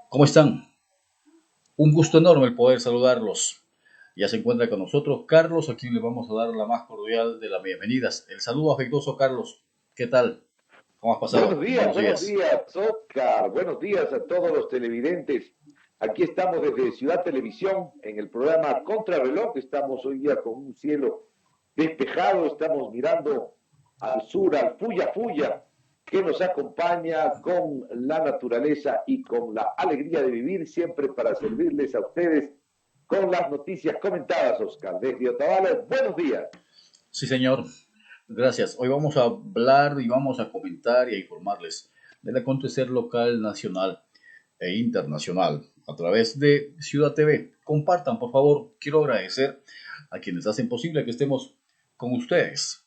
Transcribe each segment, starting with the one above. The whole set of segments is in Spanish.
¿Cómo están? Un gusto enorme el poder saludarlos. Ya se encuentra con nosotros Carlos, a quien le vamos a dar la más cordial de las bienvenidas. El saludo afectuoso, Carlos. ¿Qué tal? ¿Cómo has pasado? Buenos Buenos días. días, Oscar. Buenos días a todos los televidentes. Aquí estamos desde Ciudad Televisión en el programa Contrarreloj. Estamos hoy día con un cielo despejado. Estamos mirando al sur, al Fuya Fuya, que nos acompaña con la naturaleza y con la alegría de vivir, siempre para servirles a ustedes con las noticias comentadas, Oscar. Desde Otavalo, buenos días. Sí, señor. Gracias. Hoy vamos a hablar y vamos a comentar y a informarles del acontecer local, nacional e internacional a través de Ciudad TV. Compartan, por favor. Quiero agradecer a quienes hacen posible que estemos con ustedes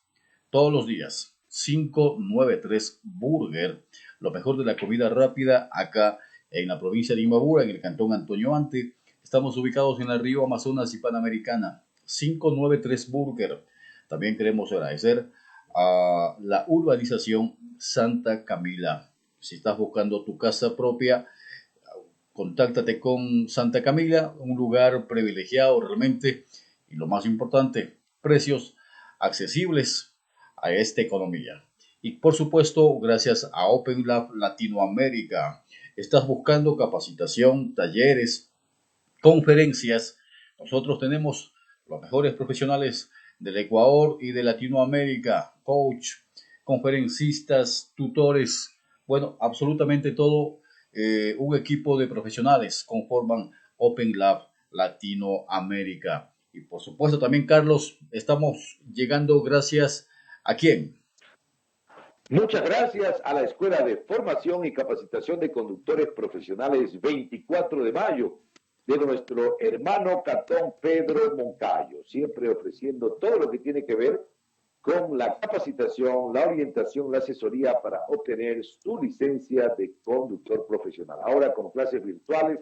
todos los días. 593 Burger, lo mejor de la comida rápida acá en la provincia de Imbabura, en el cantón Antonio Ante. Estamos ubicados en el río Amazonas y Panamericana. 593 Burger. También queremos agradecer a la urbanización Santa Camila. Si estás buscando tu casa propia, contáctate con Santa Camila, un lugar privilegiado realmente y lo más importante, precios accesibles a esta economía. Y por supuesto, gracias a Open Lab Latinoamérica, estás buscando capacitación, talleres, conferencias. Nosotros tenemos los mejores profesionales del Ecuador y de Latinoamérica, coach, conferencistas, tutores, bueno, absolutamente todo. Un equipo de profesionales conforman Open Lab Latinoamérica. Y por supuesto también, Carlos, estamos llegando gracias a quién. Muchas gracias a la Escuela de Formación y Capacitación de Conductores Profesionales 24 de mayo de nuestro hermano Catón Pedro Moncayo, siempre ofreciendo todo lo que tiene que ver con la capacitación, la orientación, la asesoría para obtener su licencia de conductor profesional. Ahora con clases virtuales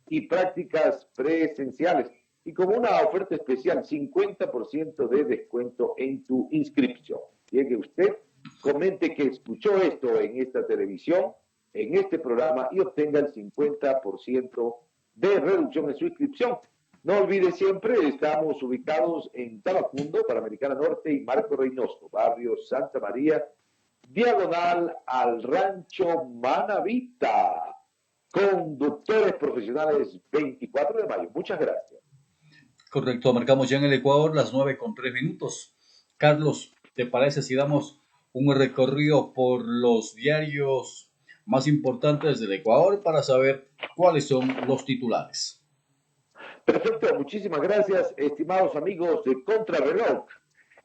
y prácticas presenciales y con una oferta especial, 50% de descuento en tu inscripción. Llegue usted, comente que escuchó esto en esta televisión, en este programa y obtenga el 50% de reducción en su inscripción. No olvide siempre, estamos ubicados en Tabacundo, Panamericana Norte y Marco Reynoso, barrio Santa María, diagonal al Rancho Manavita. Conductores profesionales 24 de mayo. Muchas gracias. Correcto, marcamos ya en el Ecuador las 9:03. Carlos, ¿te parece si damos un recorrido por los diarios más importantes del Ecuador para saber cuáles son los titulares? Perfecto, muchísimas gracias, estimados amigos de Contrarreloj.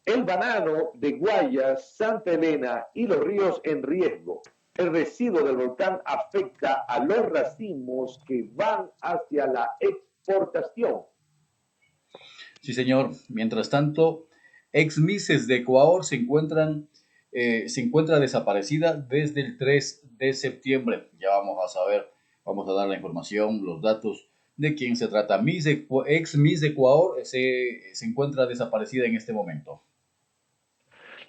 El banano de Guayas, Santa Elena y los ríos en riesgo. El residuo del volcán afecta a los racimos que van hacia la exportación. Sí, señor. Mientras tanto, ex Misses de Ecuador se encuentra desaparecida desde el 3 de septiembre. Ya vamos a saber, vamos a dar la información, los datos de quién se trata. Ex Miss de Ecuador se encuentra desaparecida en este momento.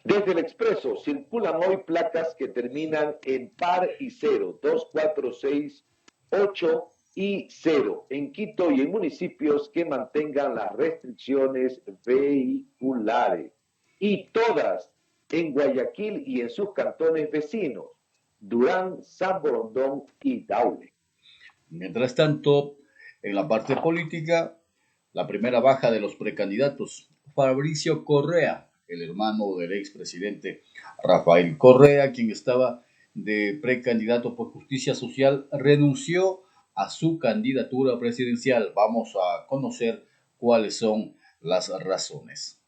Desde el expreso circulan hoy placas que terminan en par y cero, 2, 4, 6, 8 y 0 en Quito y en municipios que mantengan las restricciones vehiculares. Y todas en Guayaquil y en sus cantones vecinos, Durán, San Borondón y Daule. Mientras tanto, en la parte política, la primera baja de los precandidatos, Fabricio Correa, el hermano del expresidente Rafael Correa, quien estaba de precandidato por Justicia Social, renunció a su candidatura presidencial. Vamos a conocer cuáles son las razones.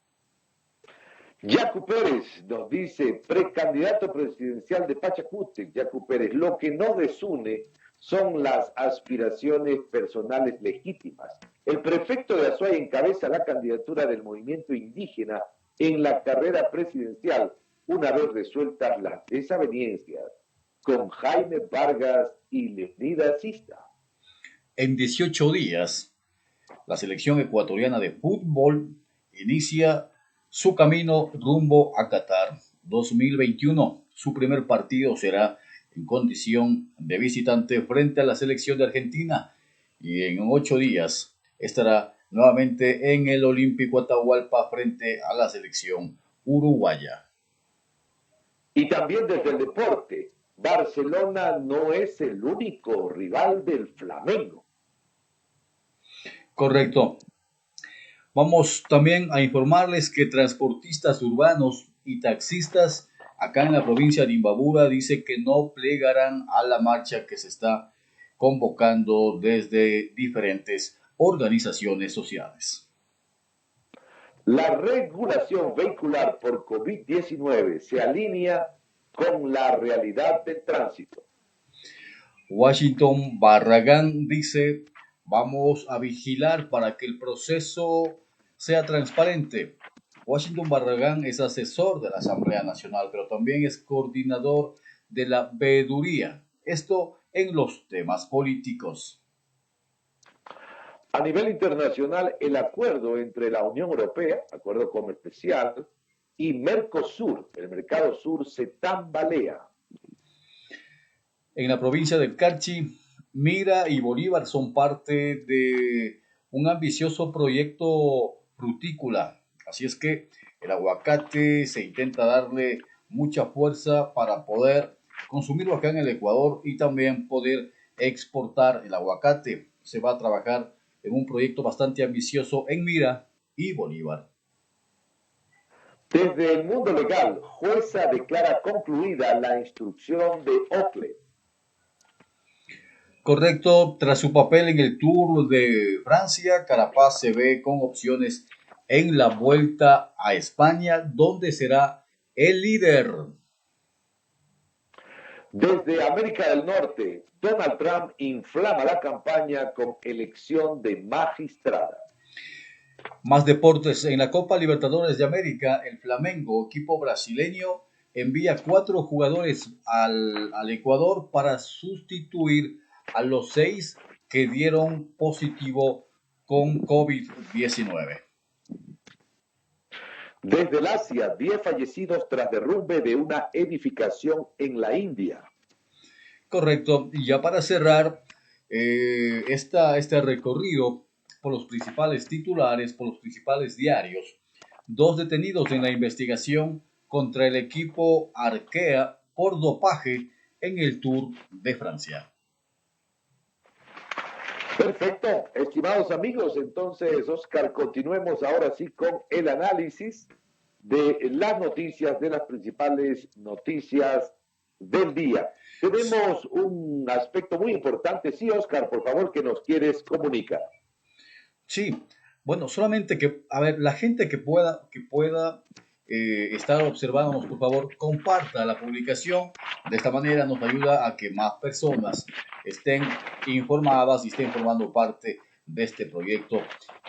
Yacu Pérez nos dice, precandidato presidencial de Pachacútec, Yacu Pérez, lo que no desune son las aspiraciones personales legítimas. El prefecto de Azuay encabeza la candidatura del movimiento indígena en la carrera presidencial, una vez resueltas las desavenencias con Jaime Vargas y Leonidas Sista. En 18 días, la selección ecuatoriana de fútbol inicia su camino rumbo a Qatar 2021. Su primer partido será en condición de visitante frente a la selección de Argentina y en 8 días estará nuevamente en el Olímpico Atahualpa frente a la selección uruguaya. Y también desde el deporte, Barcelona no es el único rival del Flamengo. Correcto. Vamos también a informarles que transportistas urbanos y taxistas acá en la provincia de Imbabura dicen que no plegarán a la marcha que se está convocando desde diferentes organizaciones sociales. La regulación vehicular por COVID-19 se alinea con la realidad del tránsito. Washington Barragán dice, vamos a vigilar para que el proceso sea transparente. Washington Barragán es asesor de la Asamblea Nacional, pero también es coordinador de la veeduría. Esto en los temas políticos. A nivel internacional, el acuerdo entre la Unión Europea, acuerdo comercial, y Mercosur, el mercado sur, se tambalea. En la provincia del Carchi, Mira y Bolívar son parte de un ambicioso proyecto frutícola. Así es que el aguacate se intenta darle mucha fuerza para poder consumirlo acá en el Ecuador y también poder exportar el aguacate. Se va a trabajar en un proyecto bastante ambicioso en Mira y Bolívar. Desde el mundo legal, jueza declara concluida la instrucción de Ocle. Correcto, tras su papel en el Tour de Francia, Carapaz se ve con opciones en la Vuelta a España, donde será el líder. Desde América del Norte, Donald Trump inflama la campaña con elección de magistrada. Más deportes en la Copa Libertadores de América, el Flamengo, equipo brasileño, envía 4 jugadores al Ecuador para sustituir a los 6 que dieron positivo con COVID-19. Desde el Asia, 10 fallecidos tras derrumbe de una edificación en la India. Correcto, y ya para cerrar este recorrido por los principales titulares, por los principales diarios, 2 detenidos en la investigación contra el equipo Arkea por dopaje en el Tour de Francia. Perfecto, estimados amigos, entonces, Oscar, continuemos ahora sí con el análisis de las noticias, de las principales noticias del día. Tenemos un aspecto muy importante, sí, Oscar, por favor, que nos quieres comunicar. Sí, bueno, solamente que, a ver, la gente que pueda estar observándonos, por favor, comparta la publicación. De esta manera nos ayuda a que más personas estén informadas y estén formando parte de este proyecto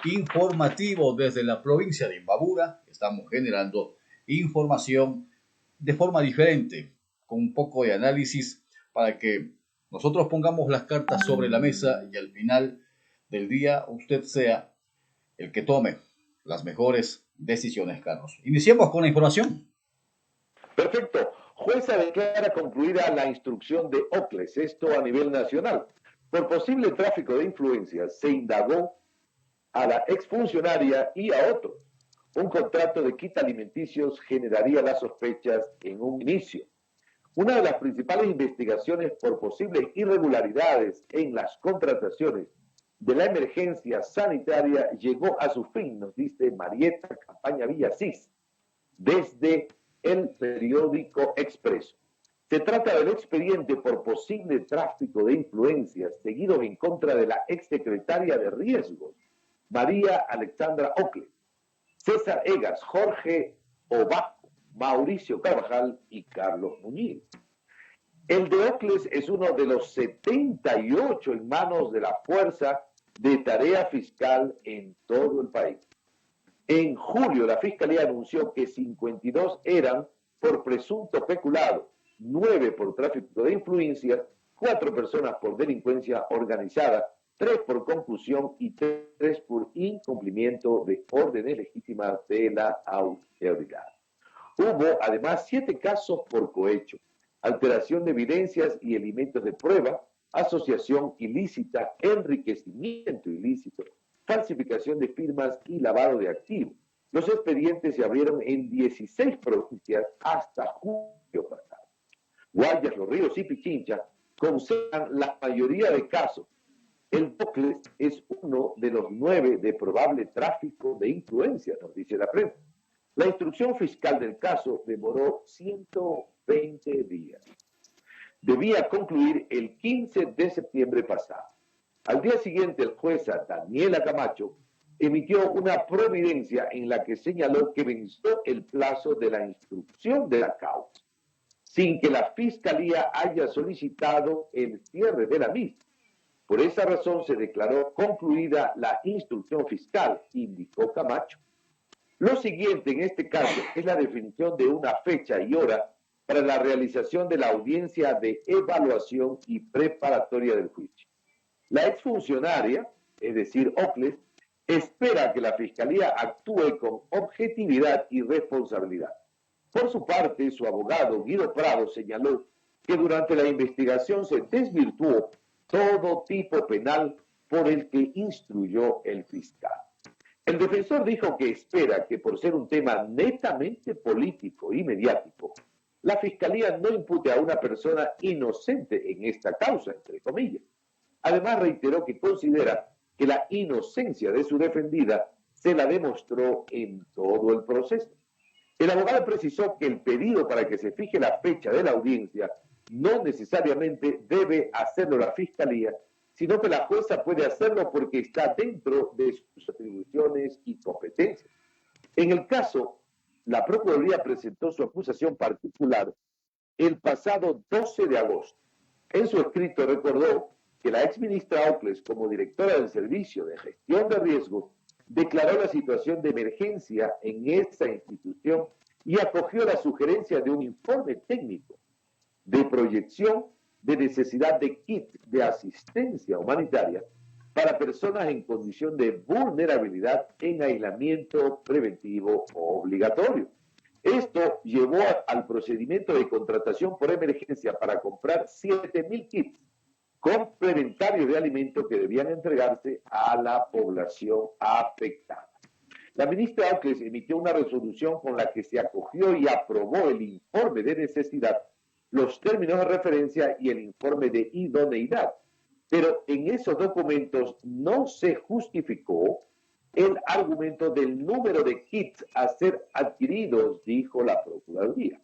informativo desde la provincia de Imbabura. Estamos generando información de forma diferente, con un poco de análisis para que nosotros pongamos las cartas sobre la mesa y al final del día usted sea el que tome las mejores decisiones, Carlos. Iniciemos con la información. Perfecto. Jueza declara concluida la instrucción de Ocles, esto a nivel nacional. Por posible tráfico de influencias se indagó a la exfuncionaria y a otros. Un contrato de quita alimenticios generaría las sospechas en un inicio. Una de las principales investigaciones por posibles irregularidades en las contrataciones de la emergencia sanitaria llegó a su fin, nos dice Marieta Campaña Villasís, desde el periódico Expreso. Se trata del expediente por posible tráfico de influencias seguido en contra de la exsecretaria de Riesgos, María Alexandra Ocle, César Egas, Jorge Obaco, Mauricio Carvajal y Carlos Muñiz. El de Ocles es uno de los 78 en manos de la Fuerza de Tarea Fiscal en todo el país. En julio, la Fiscalía anunció que 52 eran por presunto peculado, 9 por tráfico de influencias, 4 personas por delincuencia organizada, 3 por concusión y 3 por incumplimiento de órdenes legítimas de la autoridad. Hubo además 7 casos por cohecho, alteración de evidencias y elementos de prueba, asociación ilícita, enriquecimiento ilícito, falsificación de firmas y lavado de activos. Los expedientes se abrieron en 16 provincias hasta julio pasado. Guayas, Los Ríos y Pichincha concentran la mayoría de casos. El Ocles es uno de los 9 de probable tráfico de influencia, nos dice la prensa. La instrucción fiscal del caso demoró 120 días. Debía concluir el 15 de septiembre pasado. Al día siguiente, el jueza Daniela Camacho emitió una providencia en la que señaló que venció el plazo de la instrucción de la causa, sin que la Fiscalía haya solicitado el cierre de la misma. Por esa razón se declaró concluida la instrucción fiscal, indicó Camacho. Lo siguiente en este caso es la definición de una fecha y hora para la realización de la audiencia de evaluación y preparatoria del juicio. La exfuncionaria, es decir, Ocles, espera que la Fiscalía actúe con objetividad y responsabilidad. Por su parte, su abogado Guido Prado señaló que durante la investigación se desvirtuó todo tipo penal por el que instruyó el fiscal. El defensor dijo que espera que por ser un tema netamente político y mediático, la Fiscalía no impute a una persona inocente en esta causa, entre comillas. Además, reiteró que considera que la inocencia de su defendida se la demostró en todo el proceso. El abogado precisó que el pedido para que se fije la fecha de la audiencia no necesariamente debe hacerlo la Fiscalía, sino que la jueza puede hacerlo porque está dentro de sus atribuciones y competencias. En el caso, la Procuraduría presentó su acusación particular el pasado 12 de agosto. En su escrito recordó que la exministra Ocles, como directora del Servicio de Gestión de Riesgos, declaró la situación de emergencia en esa institución y acogió la sugerencia de un informe técnico de proyección de necesidad de kit de asistencia humanitaria para personas en condición de vulnerabilidad en aislamiento preventivo obligatorio. Esto llevó al procedimiento de contratación por emergencia para comprar 7.000 kits complementarios de alimentos que debían entregarse a la población afectada. La ministra Ocles emitió una resolución con la que se acogió y aprobó el informe de necesidad, los términos de referencia y el informe de idoneidad. Pero en esos documentos no se justificó el argumento del número de kits a ser adquiridos, dijo la Procuraduría.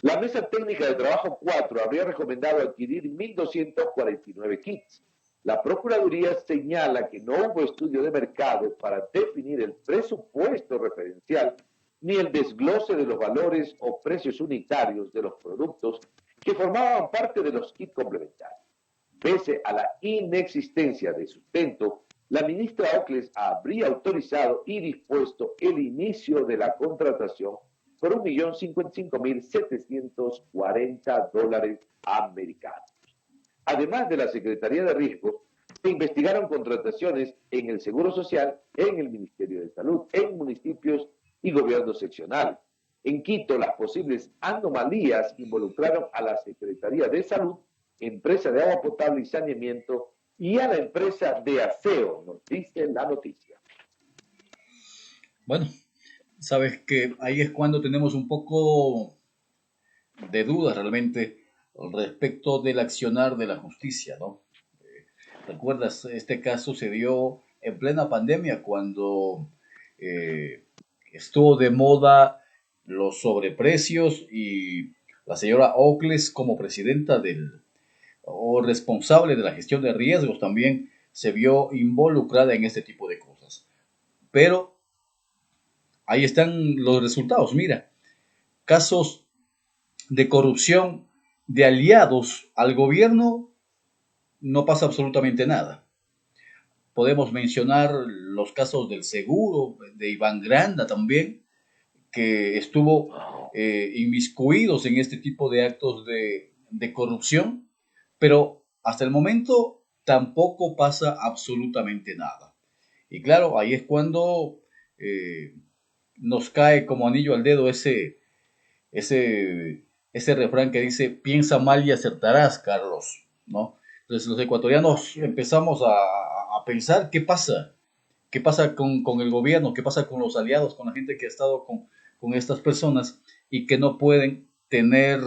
La Mesa Técnica de Trabajo 4 habría recomendado adquirir 1.249 kits. La Procuraduría señala que no hubo estudio de mercado para definir el presupuesto referencial ni el desglose de los valores o precios unitarios de los productos que formaban parte de los kits complementarios. Pese a la inexistencia de sustento, la ministra Ocles habría autorizado y dispuesto el inicio de la contratación por $1.055.740 americanos. Además de la Secretaría de Riesgos, se investigaron contrataciones en el Seguro Social, en el Ministerio de Salud, en municipios y gobiernos seccionales. En Quito, las posibles anomalías involucraron a la Secretaría de Salud, empresa de agua potable y saneamiento, y a la empresa de aseo, nos dice la noticia. Bueno, sabes que ahí es cuando tenemos un poco de dudas realmente respecto del accionar de la justicia, ¿no? ¿Recuerdas? Este caso se dio en plena pandemia cuando estuvo de moda los sobreprecios y la señora Ocles como presidenta o responsable de la gestión de riesgos también se vio involucrada en este tipo de cosas. Pero ahí están los resultados. Mira, casos de corrupción de aliados al gobierno no pasa absolutamente nada. Podemos mencionar los casos del seguro, de Iván Granda también, que estuvo inmiscuidos en este tipo de actos de corrupción, pero hasta el momento tampoco pasa absolutamente nada. Y claro, ahí es cuando nos cae como anillo al dedo ese ese refrán que dice, piensa mal y acertarás, Carlos, ¿no? Entonces los ecuatorianos empezamos a pensar qué pasa con el gobierno, qué pasa con los aliados, con la gente que ha estado con estas personas y que no pueden tener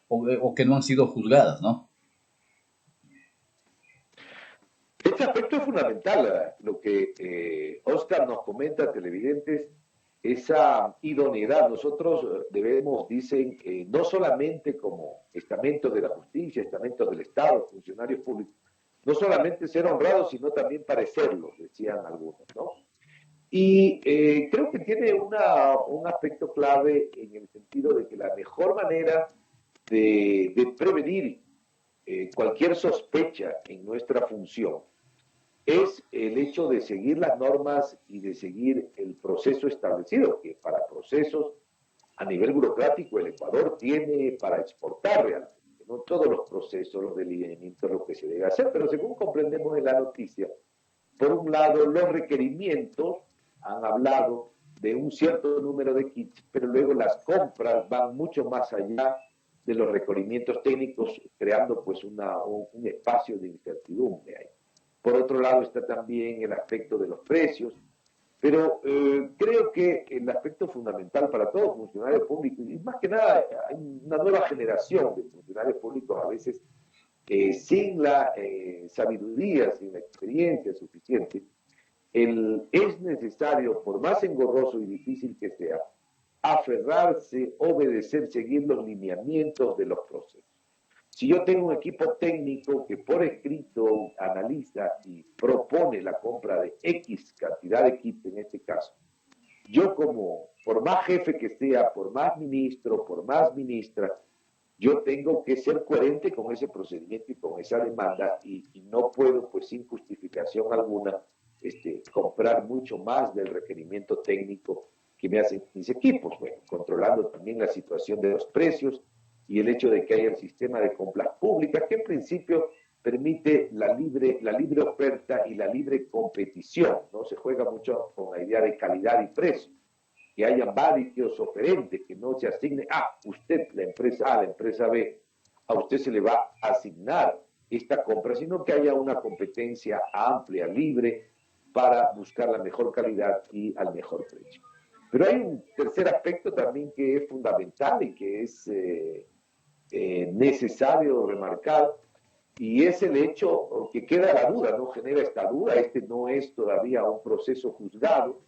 o que no han sido juzgadas, ¿no? Este aspecto es fundamental, lo que Oscar nos comenta, televidentes, esa idoneidad. Nosotros debemos, dicen, no solamente como estamentos de la justicia, estamentos del Estado, funcionarios públicos, no solamente ser honrados, sino también parecerlo, decían algunos, ¿no? Y creo que tiene un aspecto clave en el sentido de que la mejor manera de prevenir cualquier sospecha en nuestra función es el hecho de seguir las normas y de seguir el proceso establecido, que para procesos a nivel burocrático el Ecuador tiene para exportar realmente. No todos los procesos, los delineamientos, lo que se debe hacer, pero según comprendemos en la noticia, por un lado, los requerimientos han hablado de un cierto número de kits, pero luego las compras van mucho más allá de los requerimientos técnicos, creando pues un espacio de incertidumbre ahí. Por otro lado está también el aspecto de los precios, pero creo que el aspecto fundamental para todos los funcionarios públicos, y más que nada hay una nueva generación de funcionarios públicos a veces sin la sabiduría, sin la experiencia suficiente, es necesario, por más engorroso y difícil que sea, aferrarse, obedecer, seguir los lineamientos de los procesos. Si yo tengo un equipo técnico que por escrito analiza y propone la compra de X cantidad de kits en este caso, yo como, por más jefe que sea, por más ministro, por más ministra, yo tengo que ser coherente con ese procedimiento y con esa demanda y no puedo, pues sin justificación alguna, comprar mucho más del requerimiento técnico que me hacen mis equipos, bueno, controlando también la situación de los precios y el hecho de que haya el sistema de compras públicas que en principio permite la libre oferta y la libre competición, ¿no? Se juega mucho con la idea de calidad y precio, que haya varios oferentes, que no se asigne, usted, la empresa A, la empresa B, a usted se le va a asignar esta compra, sino que haya una competencia amplia, libre, para buscar la mejor calidad y al mejor precio. Pero hay un tercer aspecto también que es fundamental y que es necesario remarcar, y es el hecho que queda la duda, no genera esta duda, este no es todavía un proceso juzgado,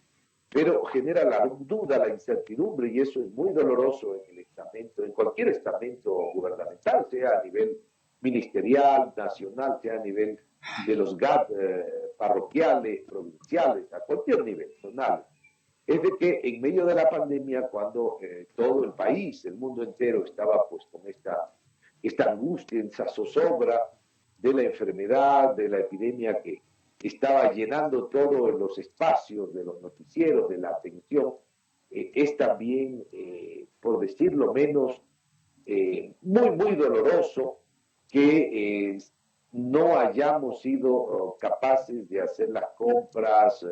pero genera la duda, la incertidumbre, y eso es muy doloroso en el estamento, en cualquier estamento gubernamental, sea a nivel ministerial, nacional, sea a nivel de los GAT parroquiales, provinciales, a cualquier nivel, zonal. Es de que en medio de la pandemia, cuando todo el país, el mundo entero estaba pues con esta angustia, esa zozobra de la enfermedad, de la epidemia que estaba llenando todos los espacios de los noticieros, de la atención, es también, por decirlo menos, muy, muy doloroso que no hayamos sido capaces de hacer las compras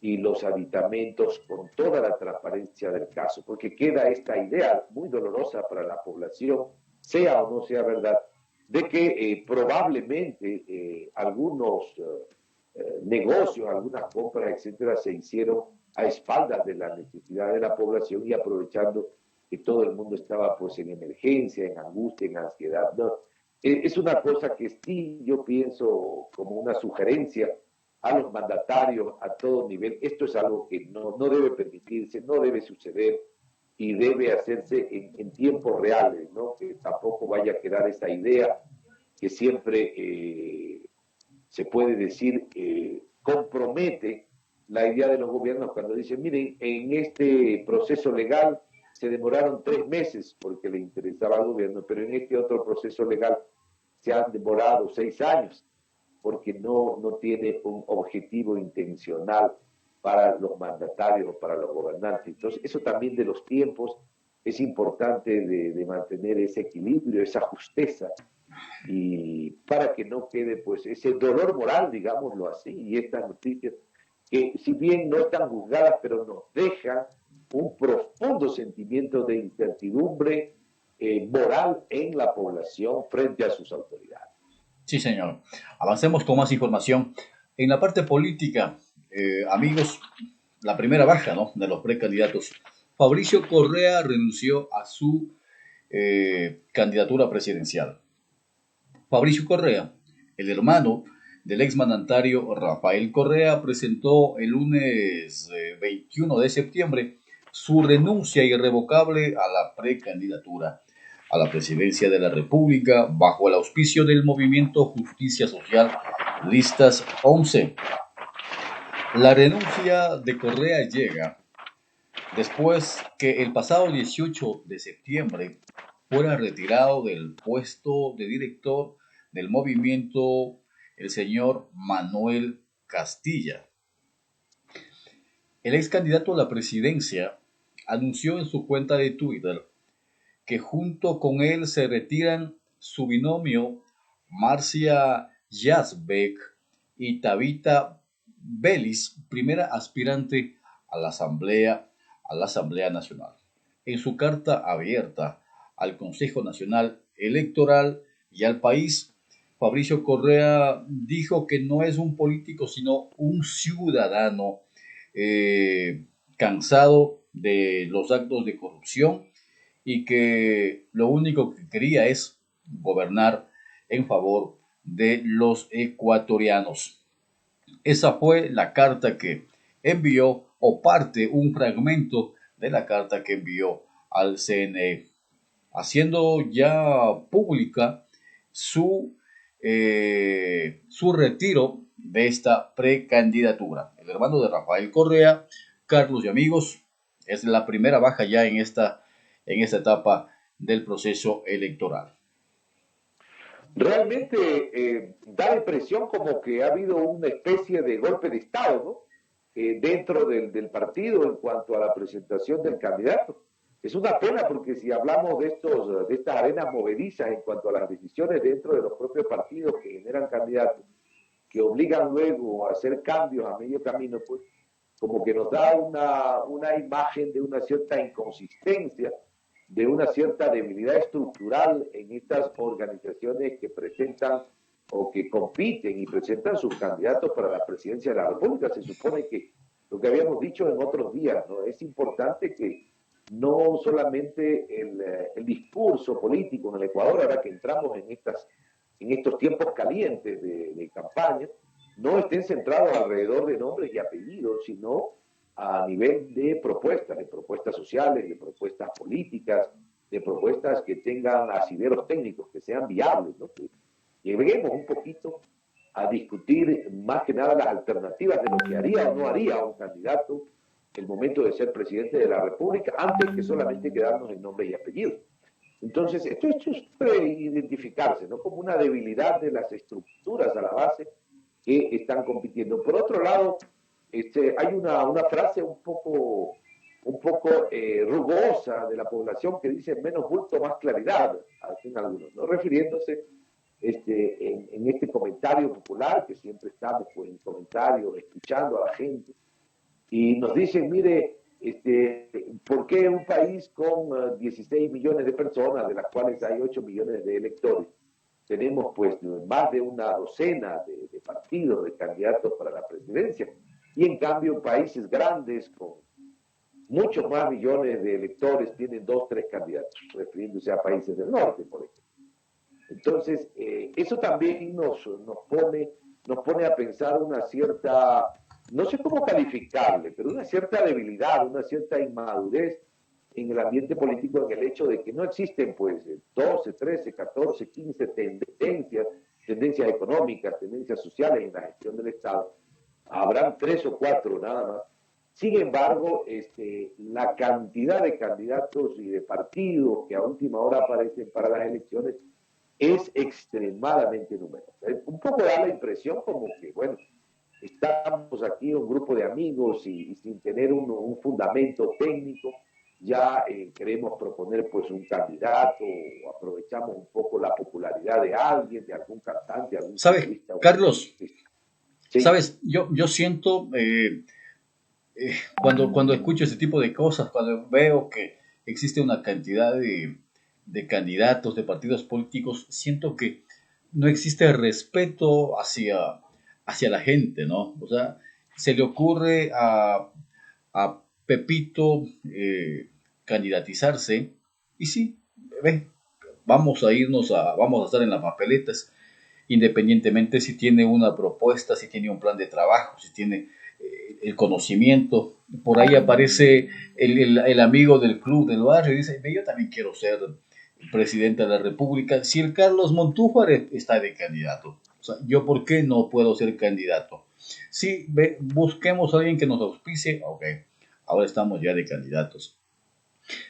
y los aditamentos con toda la transparencia del caso, porque queda esta idea muy dolorosa para la población, sea o no sea verdad, de que probablemente algunos negocios, algunas compras, etcétera, se hicieron a espaldas de la necesidad de la población y aprovechando que todo el mundo estaba pues en emergencia, en angustia, en ansiedad. No, es una cosa que sí yo pienso como una sugerencia a los mandatarios a todo nivel. Esto es algo que no debe permitirse, no debe suceder y debe hacerse en tiempos reales, ¿no? Que tampoco vaya a quedar esa idea que siempre se puede decir compromete la idea de los gobiernos cuando dicen, miren, en este proceso legal se demoraron 3 meses porque le interesaba al gobierno, pero en este otro proceso legal se han demorado 6 años porque no tiene un objetivo intencional para los mandatarios o para los gobernantes. Entonces, eso también de los tiempos es importante de mantener ese equilibrio, esa justeza, y para que no quede pues ese dolor moral, digámoslo así, y estas noticias que si bien no están juzgadas, pero nos dejan un profundo sentimiento de incertidumbre moral en la población frente a sus autoridades. Sí, señor. Avancemos con más información. En la parte política, amigos, la primera baja, ¿no?, de los precandidatos. Fabricio Correa renunció a su candidatura presidencial. Fabricio Correa, el hermano del exmandatario Rafael Correa, presentó el lunes 21 de septiembre su renuncia irrevocable a la precandidatura a la presidencia de la República bajo el auspicio del movimiento Justicia Social Listas 11. La renuncia de Correa llega después que el pasado 18 de septiembre fuera retirado del puesto de director del movimiento el señor Manuel Castilla. El ex candidato a la presidencia anunció en su cuenta de Twitter que junto con él se retiran su binomio Marcia Yazbek y Tabita Vélez, primera aspirante a la Asamblea Nacional. En su carta abierta al Consejo Nacional Electoral y al país, Fabricio Correa dijo que no es un político, sino un ciudadano cansado de los actos de corrupción y que lo único que quería es gobernar en favor de los ecuatorianos. Esa fue la carta que envió, o un fragmento de la carta que envió al CNE, haciendo ya pública su retiro de esta precandidatura. El hermano de Rafael Correa, Carlos y amigos, es la primera baja ya en esta etapa del proceso electoral. Realmente da la impresión como que ha habido una especie de golpe de Estado, ¿no? Dentro del partido en cuanto a la presentación del candidato. Es una pena porque si hablamos de estas arenas movedizas en cuanto a las decisiones dentro de los propios partidos que generan candidatos, que obligan luego a hacer cambios a medio camino, pues como que nos da una imagen de una cierta inconsistencia, de una cierta debilidad estructural en estas organizaciones que presentan o que compiten y presentan sus candidatos para la presidencia de la República. Se supone que lo que habíamos dicho en otros días, ¿no?, es importante que no solamente el discurso político en el Ecuador, ahora que entramos en estos tiempos calientes de campaña, no estén centrados alrededor de nombres y apellidos, sino a nivel de propuestas sociales, de propuestas políticas, de propuestas que tengan asideros técnicos, que sean viables, ¿no? Que lleguemos un poquito a discutir más que nada las alternativas de lo que haría o no haría un candidato el momento de ser presidente de la República, antes que solamente quedarnos en nombres y apellidos. Entonces, esto puede identificarse, ¿no?, como una debilidad de las estructuras a la base que están compitiendo. Por otro lado, hay una frase un poco rugosa de la población que dice menos bulto, más claridad, hacen algunos, ¿no?, refiriéndose en este comentario popular, que siempre estamos pues, en comentarios, escuchando a la gente, y nos dicen, mire, ¿por qué un país con 16 millones de personas, de las cuales hay 8 millones de electores, tenemos pues más de una docena de partidos, de candidatos para la presidencia? Y en cambio países grandes con muchos más millones de electores tienen 2, 3 candidatos, refiriéndose a países del norte, por ejemplo. Entonces, eso también nos pone a pensar una cierta, no sé cómo calificarle, pero una cierta debilidad, una cierta inmadurez en el ambiente político, en el hecho de que no existen pues 12, 13, 14, 15 tendencias económicas, tendencias sociales en la gestión del Estado. Habrán 3 o 4 nada más. Sin embargo, la cantidad de candidatos y de partidos que a última hora aparecen para las elecciones es extremadamente numerosa. Un poco da la impresión como que, bueno, estamos aquí un grupo de amigos y sin tener un fundamento técnico, ya queremos proponer pues un candidato, o aprovechamos un poco la popularidad de alguien, de algún cantante, algún ¿Sabes, futbolista. Carlos? Sí. ¿Sabes? Yo siento, cuando escucho ese tipo de cosas, cuando veo que existe una cantidad de candidatos, de partidos políticos, siento que no existe respeto hacia la gente, ¿no? O sea, se le ocurre a Pepito candidatizarse y sí, ven, vamos a estar en las papeletas, independientemente si tiene una propuesta, si tiene un plan de trabajo, si tiene el conocimiento. Por ahí aparece el amigo del club del barrio y dice, yo también quiero ser presidente de la República. Si el Carlos Montúfar está de candidato, o sea, yo por qué no puedo ser candidato. Si busquemos a alguien que nos auspicie, ok, ahora estamos ya de candidatos.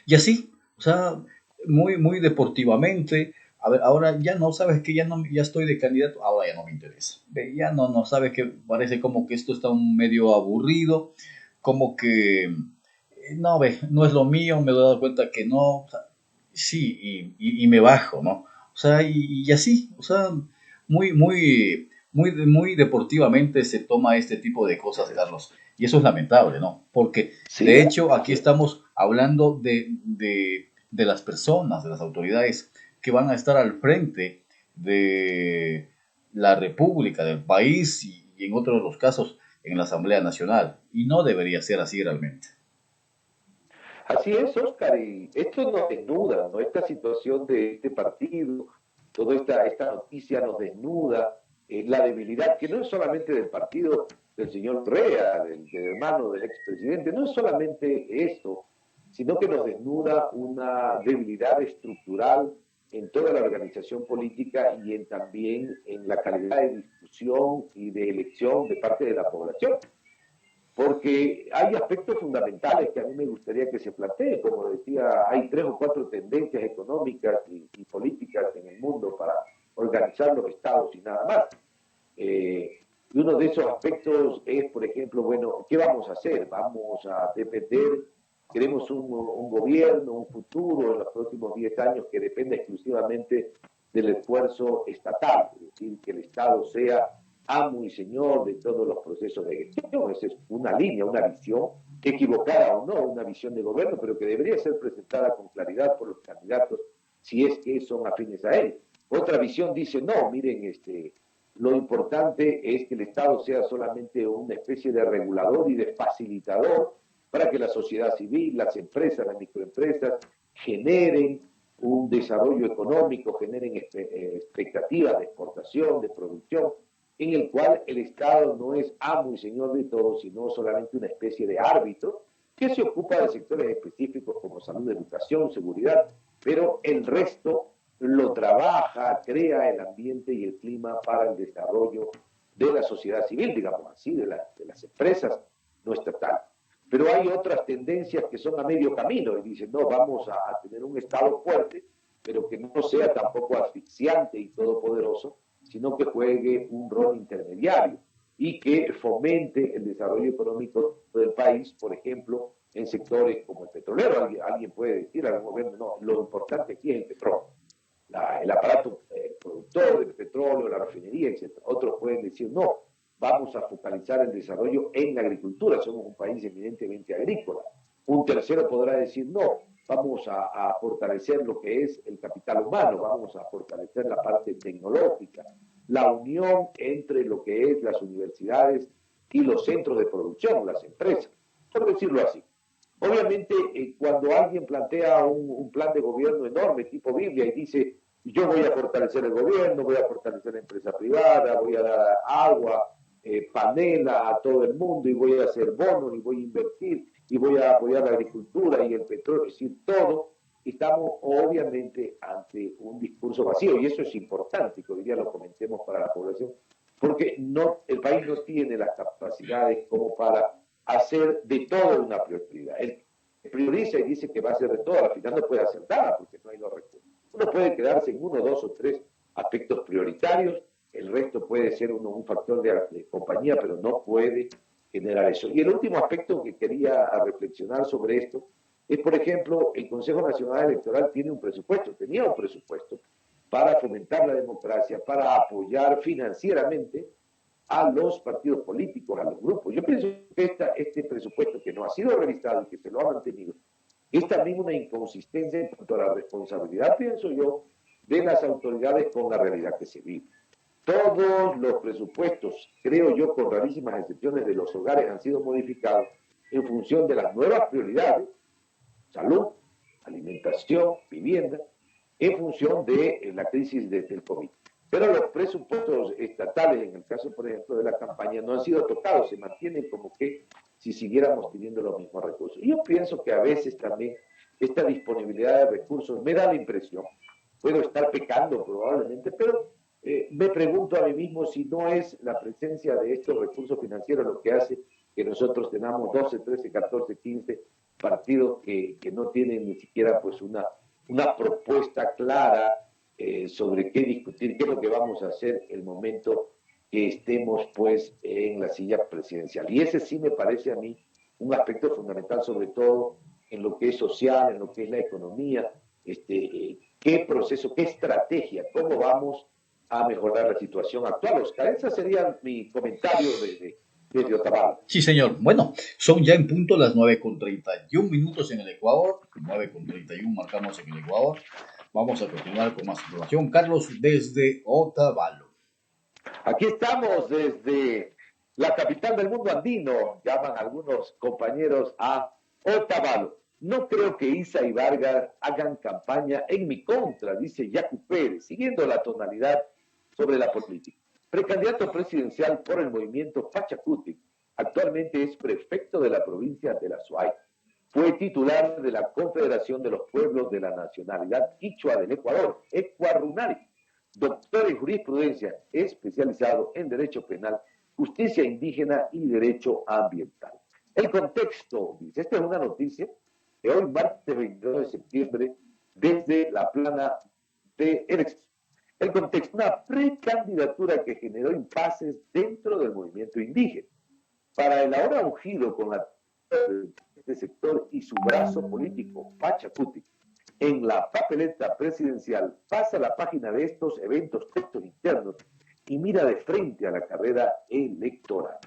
Y así, o sea, muy deportivamente. A ver, ahora ya no sabes que ya estoy de candidato, ahora ya no me interesa. Ya no sabes que parece como que esto está un medio aburrido, como que no es lo mío, me he dado cuenta que no, o sea, sí, y me bajo, ¿no? O sea, y así, o sea, muy deportivamente se toma este tipo de cosas, Carlos. Y eso es lamentable, ¿no? Porque Sí, de hecho aquí sí. estamos hablando de las personas, de las autoridades que van a estar al frente de la República, del país y en otros de los casos en la Asamblea Nacional. Y no debería ser así realmente. Así es, Oscar, y esto nos desnuda, ¿no? Esta situación de este partido, toda esta noticia nos desnuda la debilidad, que no es solamente del partido del señor Correa, del hermano del expresidente, no es solamente eso, sino que nos desnuda una debilidad estructural en toda la organización política y también en la calidad de discusión y de elección de parte de la población, porque hay aspectos fundamentales que a mí me gustaría que se planteen. Como decía, hay 3 o 4 tendencias económicas y políticas en el mundo para organizar los estados y nada más. Y uno de esos aspectos es, por ejemplo, bueno, ¿qué vamos a hacer? Vamos a depender, queremos un gobierno, un futuro en los próximos 10 años que dependa exclusivamente del esfuerzo estatal, es decir, que el Estado sea amo y señor de todos los procesos de gestión. Esa es una línea, una visión, equivocada o no, una visión de gobierno, pero que debería ser presentada con claridad por los candidatos si es que son afines a él. Otra visión dice, no, miren, lo importante es que el Estado sea solamente una especie de regulador y de facilitador para que la sociedad civil, las empresas, las microempresas generen un desarrollo económico, generen expectativas de exportación, de producción, en el cual el Estado no es amo y señor de todo, sino solamente una especie de árbitro que se ocupa de sectores específicos como salud, educación, seguridad, pero el resto lo trabaja, crea el ambiente y el clima para el desarrollo de la sociedad civil, digamos así, de las empresas no estatales. Pero hay otras tendencias que son a medio camino y dicen, no, vamos a tener un Estado fuerte, pero que no sea tampoco asfixiante y todopoderoso, sino que juegue un rol intermediario y que fomente el desarrollo económico del país, por ejemplo, en sectores como el petrolero. Alguien puede decir al gobierno, no, lo importante aquí es el petróleo, el aparato productor del petróleo, la refinería, etc. Otros pueden decir, no, vamos a focalizar el desarrollo en la agricultura, somos un país eminentemente agrícola. Un tercero podrá decir, no, vamos a fortalecer lo que es el capital humano, vamos a fortalecer la parte tecnológica, la unión entre lo que es las universidades y los centros de producción, las empresas, por decirlo así. Obviamente, cuando alguien plantea un plan de gobierno enorme, tipo Biblia, y dice, yo voy a fortalecer el gobierno, voy a fortalecer la empresa privada, voy a dar agua, panela a todo el mundo, y voy a hacer bonos, y voy a invertir, y voy a apoyar la agricultura y el petróleo, es decir, todo, estamos obviamente ante un discurso vacío, y eso es importante, que hoy día lo comentemos para la población, porque el país no tiene las capacidades como para hacer de todo una prioridad. Él prioriza y dice que va a hacer de todo, al final no puede hacer nada porque no hay los recursos. Uno puede quedarse en 1, 2 o 3 aspectos prioritarios, el resto puede ser un factor de compañía, pero no puede generar eso. Y el último aspecto que quería reflexionar sobre esto es, por ejemplo, el Consejo Nacional Electoral tiene un presupuesto, tenía un presupuesto para fomentar la democracia, para apoyar financieramente a los partidos políticos, a los grupos. Yo pienso que este presupuesto que no ha sido revisado y que se lo ha mantenido Es también una inconsistencia en cuanto a la responsabilidad, pienso yo, de las autoridades con la realidad que se vive. Todos los presupuestos, creo yo, con rarísimas excepciones de los hogares, han sido modificados en función de las nuevas prioridades, salud, alimentación, vivienda, en función de la crisis del COVID. Pero los presupuestos estatales, en el caso, por ejemplo, de la campaña, no han sido tocados, se mantienen como que si siguiéramos teniendo los mismos recursos. Y yo pienso que a veces también esta disponibilidad de recursos me da la impresión, puedo estar pecando probablemente, pero me pregunto a mí mismo si no es la presencia de estos recursos financieros lo que hace que nosotros tengamos 12, 13, 14, 15 partidos que no tienen ni siquiera pues una propuesta clara sobre qué discutir, qué es lo que vamos a hacer el momento que estemos pues en la silla presidencial. Y ese sí me parece a mí un aspecto fundamental, sobre todo en lo que es social, en lo que es la economía, qué proceso, qué estrategia, cómo vamos a mejorar la situación actual. Oscar, ese sería mi comentario desde Otavalo. Sí, señor. Bueno, son ya en punto las 9:31 en el Ecuador. 9:31 marcamos en el Ecuador. Vamos a continuar con más información. Carlos, desde Otavalo. Aquí estamos desde la capital del mundo andino, llaman algunos compañeros a Otavalo. No creo que Isa y Vargas hagan campaña en mi contra, dice Yacu Pérez, siguiendo la tonalidad sobre la política. Precandidato presidencial por el movimiento Pachacuti, actualmente es prefecto de la provincia de La Suay. Fue titular de la Confederación de los Pueblos de la Nacionalidad Quichua del Ecuador, Ecuarunari. Doctor en jurisprudencia, especializado en Derecho Penal, Justicia Indígena y Derecho Ambiental. El contexto, dice, esta es una noticia de hoy, martes 22 de septiembre, desde la plana de elección. El contexto, una precandidatura que generó impases dentro del movimiento indígena. Para el ahora ungido con la de este sector y su brazo político, Pachacuti, en la papeleta presidencial pasa la página de estos eventos, textos internos, y mira de frente a la carrera electoral.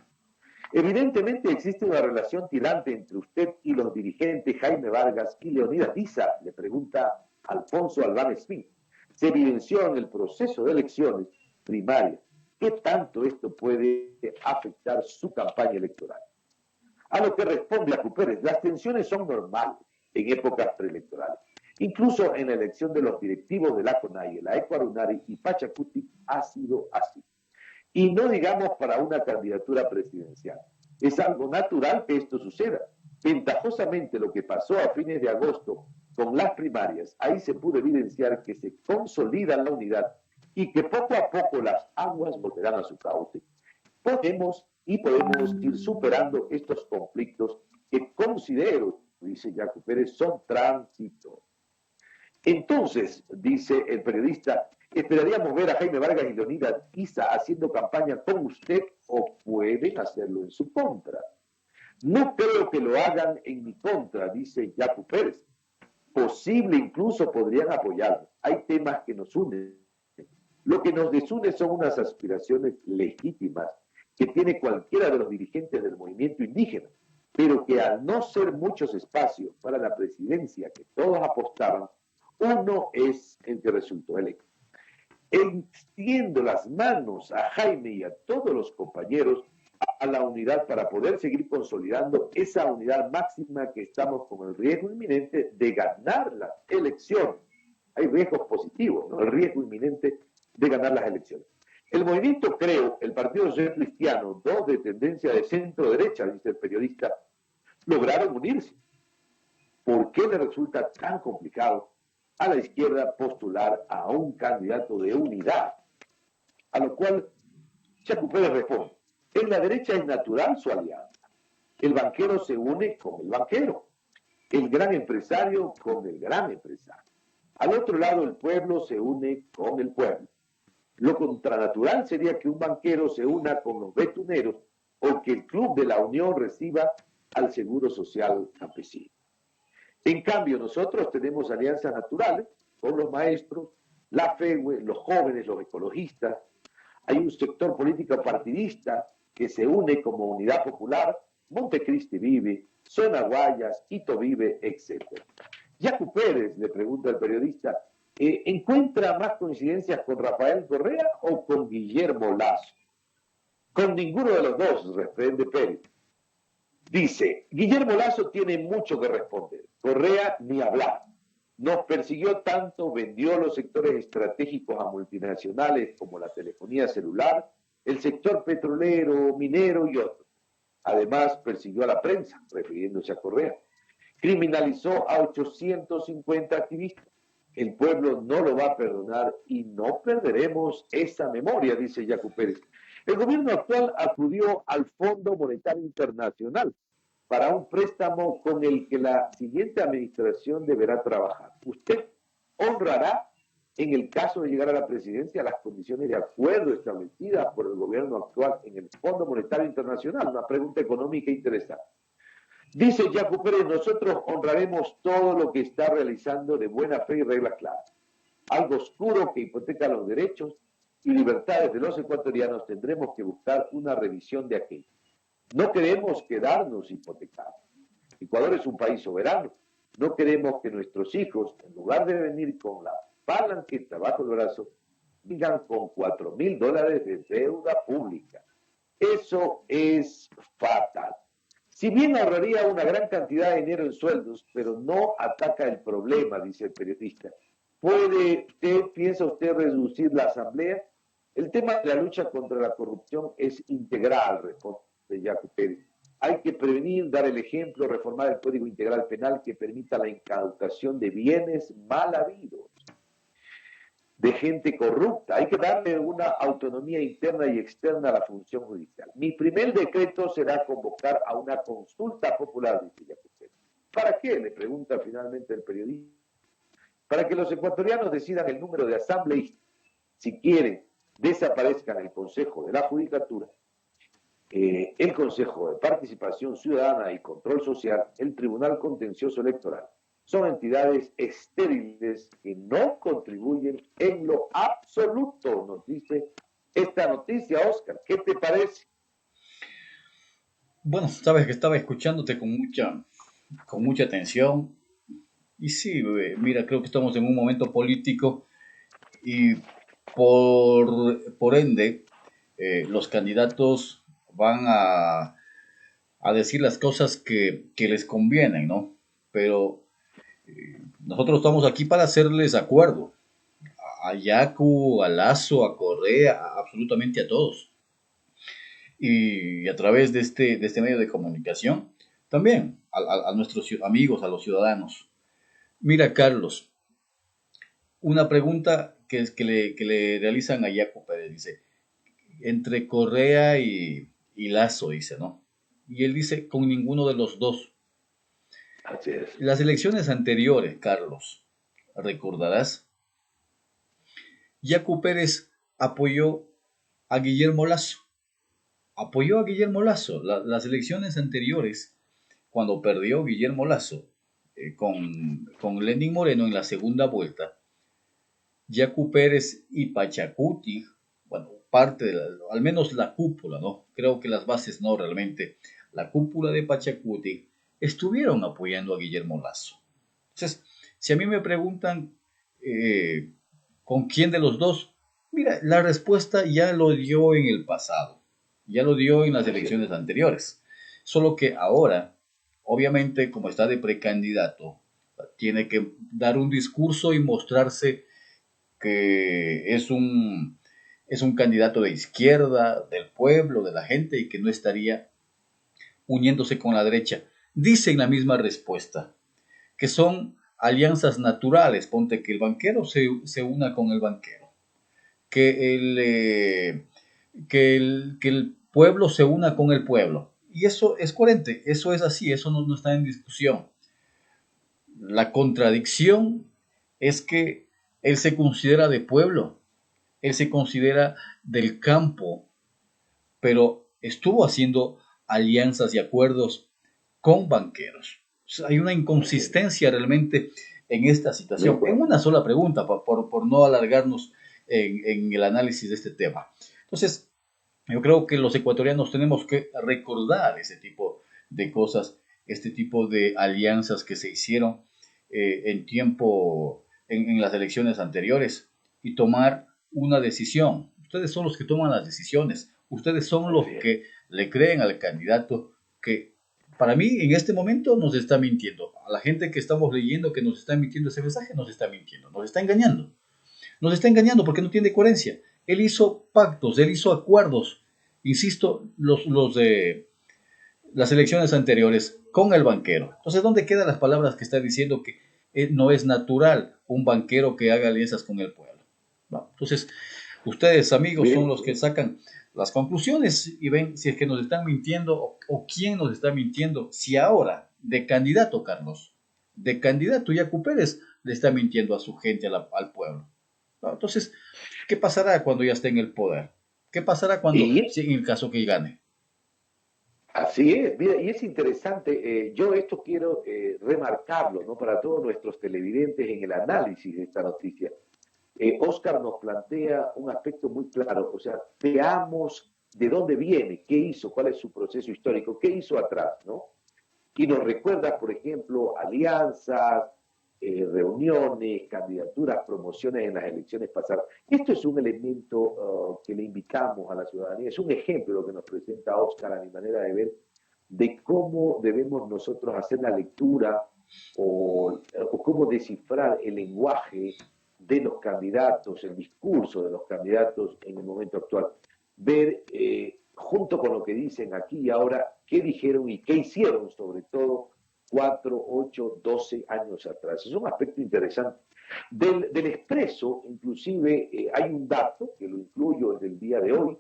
Evidentemente existe una relación tirante entre usted y los dirigentes Jaime Vargas y Leonidas Diza, le pregunta Alfonso Albán Smith. Se evidenció en el proceso de elecciones primarias. ¿Qué tanto esto puede afectar su campaña electoral? A lo que responde Yacu Pérez, las tensiones son normales en épocas preelectorales. Incluso en la elección de los directivos de la CONAIE, la Ecuarunari y Pachacuti ha sido así. Y no digamos para una candidatura presidencial. Es algo natural que esto suceda. Ventajosamente lo que pasó a fines de agosto con las primarias, ahí se pudo evidenciar que se consolida la unidad y que poco a poco las aguas volverán a su cauce. Podemos ir superando estos conflictos que considero, dice Yacu Pérez, son transitorios. Entonces, dice el periodista, ¿esperaríamos ver a Jaime Vargas y Leonidas Diza haciendo campaña con usted o pueden hacerlo en su contra? No creo que lo hagan en mi contra, dice Yacu Pérez. Posible incluso podrían apoyarlo. Hay temas que nos unen. Lo que nos desune son unas aspiraciones legítimas que tiene cualquiera de los dirigentes del movimiento indígena, pero que al no ser muchos espacios para la presidencia que todos apostaban, uno es el que resultó electo. Extiendo las manos a Jaime y a todos los compañeros a la unidad para poder seguir consolidando esa unidad máxima que estamos con el riesgo inminente de ganar las elecciones. Hay riesgos positivos, ¿no? El riesgo inminente de ganar las elecciones. El movimiento, creo, el Partido Social Cristiano, dos de tendencia de centro-derecha, dice el periodista, lograron unirse. ¿Por qué le resulta tan complicado a la izquierda postular a un candidato de unidad? A lo cual Yacu Pérez responde, en la derecha es natural su alianza. El banquero se une con el banquero, el gran empresario con el gran empresario. Al otro lado, el pueblo se une con el pueblo. Lo contranatural sería que un banquero se una con los betuneros o que el Club de la Unión reciba al Seguro Social Campesino. En cambio, nosotros tenemos alianzas naturales con los maestros, la FEUE, los jóvenes, los ecologistas. Hay un sector político partidista que se une como unidad popular Montecristi vive, Zona Guayas, Quito vive, etc. Yacu Pérez, le pregunta al periodista, ¿encuentra más coincidencias con Rafael Correa o con Guillermo Lazo? Con ninguno de los dos, responde Pérez. Dice, Guillermo Lazo tiene mucho que responder. Correa ni hablar. Nos persiguió tanto, vendió los sectores estratégicos a multinacionales como la telefonía celular, el sector petrolero, minero y otros. Además, persiguió a la prensa, refiriéndose a Correa. Criminalizó a 850 activistas. El pueblo no lo va a perdonar y no perderemos esa memoria, dice Yacu Pérez. El gobierno actual acudió al Fondo Monetario Internacional para un préstamo con el que la siguiente administración deberá trabajar. Usted honrará, en el caso de llegar a la presidencia, las condiciones de acuerdo establecidas por el gobierno actual en el Fondo Monetario Internacional. Una pregunta económica interesante. Dice Yacu Pérez, nosotros honraremos todo lo que está realizando de buena fe y reglas claras. Algo oscuro que hipoteca los derechos y libertades de los ecuatorianos, tendremos que buscar una revisión de aquello. No queremos quedarnos hipotecados. Ecuador es un país soberano. No queremos que nuestros hijos, en lugar de venir con la palanqueta bajo el brazo, vengan con $4,000 de deuda pública. Eso es fatal. Si bien ahorraría una gran cantidad de dinero en sueldos, pero no ataca el problema, dice el periodista. ¿Piensa usted reducir la asamblea? El tema de la lucha contra la corrupción es integral, responde Yacu Pérez. Hay que prevenir, dar el ejemplo, reformar el Código Integral Penal que permita la incautación de bienes mal habidos, de gente corrupta. Hay que darle una autonomía interna y externa a la función judicial. Mi primer decreto será convocar a una consulta popular, dice Yacu Pérez. ¿Para qué? Le pregunta finalmente el periodista. Para que los ecuatorianos decidan el número de asambleístas. Si quieren, desaparezcan el Consejo de la Judicatura, el Consejo de Participación Ciudadana y Control Social, el Tribunal Contencioso Electoral. Son entidades estériles que no contribuyen en lo absoluto, nos dice esta noticia, Oscar. ¿Qué te parece? Bueno, sabes que estaba escuchándote con mucha atención. Y sí, mira, creo que estamos en un momento político y por ende los candidatos van a decir las cosas que les convienen, ¿no? Pero nosotros estamos aquí para hacerles acuerdo a Yacu, a Lazo, a Correa, absolutamente a todos. Y a través de este medio de comunicación, también a nuestros amigos, a los ciudadanos. Mira, Carlos, una pregunta que le realizan a Yacu Pérez, dice, entre Correa y Lazo, dice, ¿no? Y él dice, con ninguno de los dos. Así es. Las elecciones anteriores, Carlos, recordarás, Yacu Pérez apoyó a Guillermo Lazo. Apoyó a Guillermo Lazo. Las elecciones anteriores, cuando perdió Guillermo Lazo con Lenín Moreno en la segunda vuelta, Yacu Pérez y Pachacuti, bueno, al menos la cúpula, ¿no? Creo que las bases no realmente. La cúpula de Pachacuti estuvieron apoyando a Guillermo Lazo. Entonces, si a mí me preguntan con quién de los dos, mira, la respuesta ya lo dio en el pasado, ya lo dio en las elecciones anteriores. Solo que ahora, obviamente, como está de precandidato, tiene que dar un discurso y mostrarse que es un candidato de izquierda, del pueblo, de la gente, y que no estaría uniéndose con la derecha. Dice en la misma respuesta que son alianzas naturales. Ponte que el banquero se una con el banquero, que el pueblo se una con el pueblo. Y eso es coherente, eso es así, eso no está en discusión. La contradicción es que él se considera de pueblo, él se considera del campo, pero estuvo haciendo alianzas y acuerdos con banqueros. O sea, hay una inconsistencia realmente en esta situación. En una sola pregunta, por no alargarnos en el análisis de este tema. Entonces, yo creo que los ecuatorianos tenemos que recordar ese tipo de cosas, este tipo de alianzas que se hicieron en tiempo, en las elecciones anteriores, y tomar una decisión. Ustedes son los que toman las decisiones, ustedes son los que le creen al candidato que para mí en este momento nos está mintiendo. A la gente que estamos leyendo que nos está mintiendo ese mensaje, nos está mintiendo, nos está engañando. Nos está engañando porque no tiene coherencia. Él hizo pactos, él hizo acuerdos, insisto, los de las elecciones anteriores con el banquero. Entonces, ¿dónde quedan las palabras que está diciendo que no es natural un banquero que haga alianzas con el pueblo? ¿No? Entonces, ustedes, amigos, son los que sacan las conclusiones y ven si es que nos están mintiendo o quién nos está mintiendo. Si ahora, de candidato, Carlos, de candidato Yacu Pérez, le está mintiendo a su gente, al pueblo. ¿No? Entonces, ¿qué pasará cuando ya esté en el poder? ¿Qué pasará cuando, si en el caso que gane? Así es, mira, y es interesante, yo esto quiero remarcarlo, ¿no? Para todos nuestros televidentes en el análisis de esta noticia. Oscar nos plantea un aspecto muy claro, o sea, veamos de dónde viene, qué hizo, cuál es su proceso histórico, qué hizo atrás, ¿no? Y nos recuerda, por ejemplo, alianzas, reuniones, candidaturas, promociones en las elecciones pasadas. Esto es un elemento que le invitamos a la ciudadanía, es un ejemplo lo que nos presenta Oscar a mi manera de ver, de cómo debemos nosotros hacer la lectura o cómo descifrar el lenguaje de los candidatos, el discurso de los candidatos en el momento actual. Ver, junto con lo que dicen aquí y ahora, qué dijeron y qué hicieron, sobre todo 4, 8, 12 años atrás. Es un aspecto interesante. Del Expreso, inclusive, hay un dato, que lo incluyo desde el día de hoy,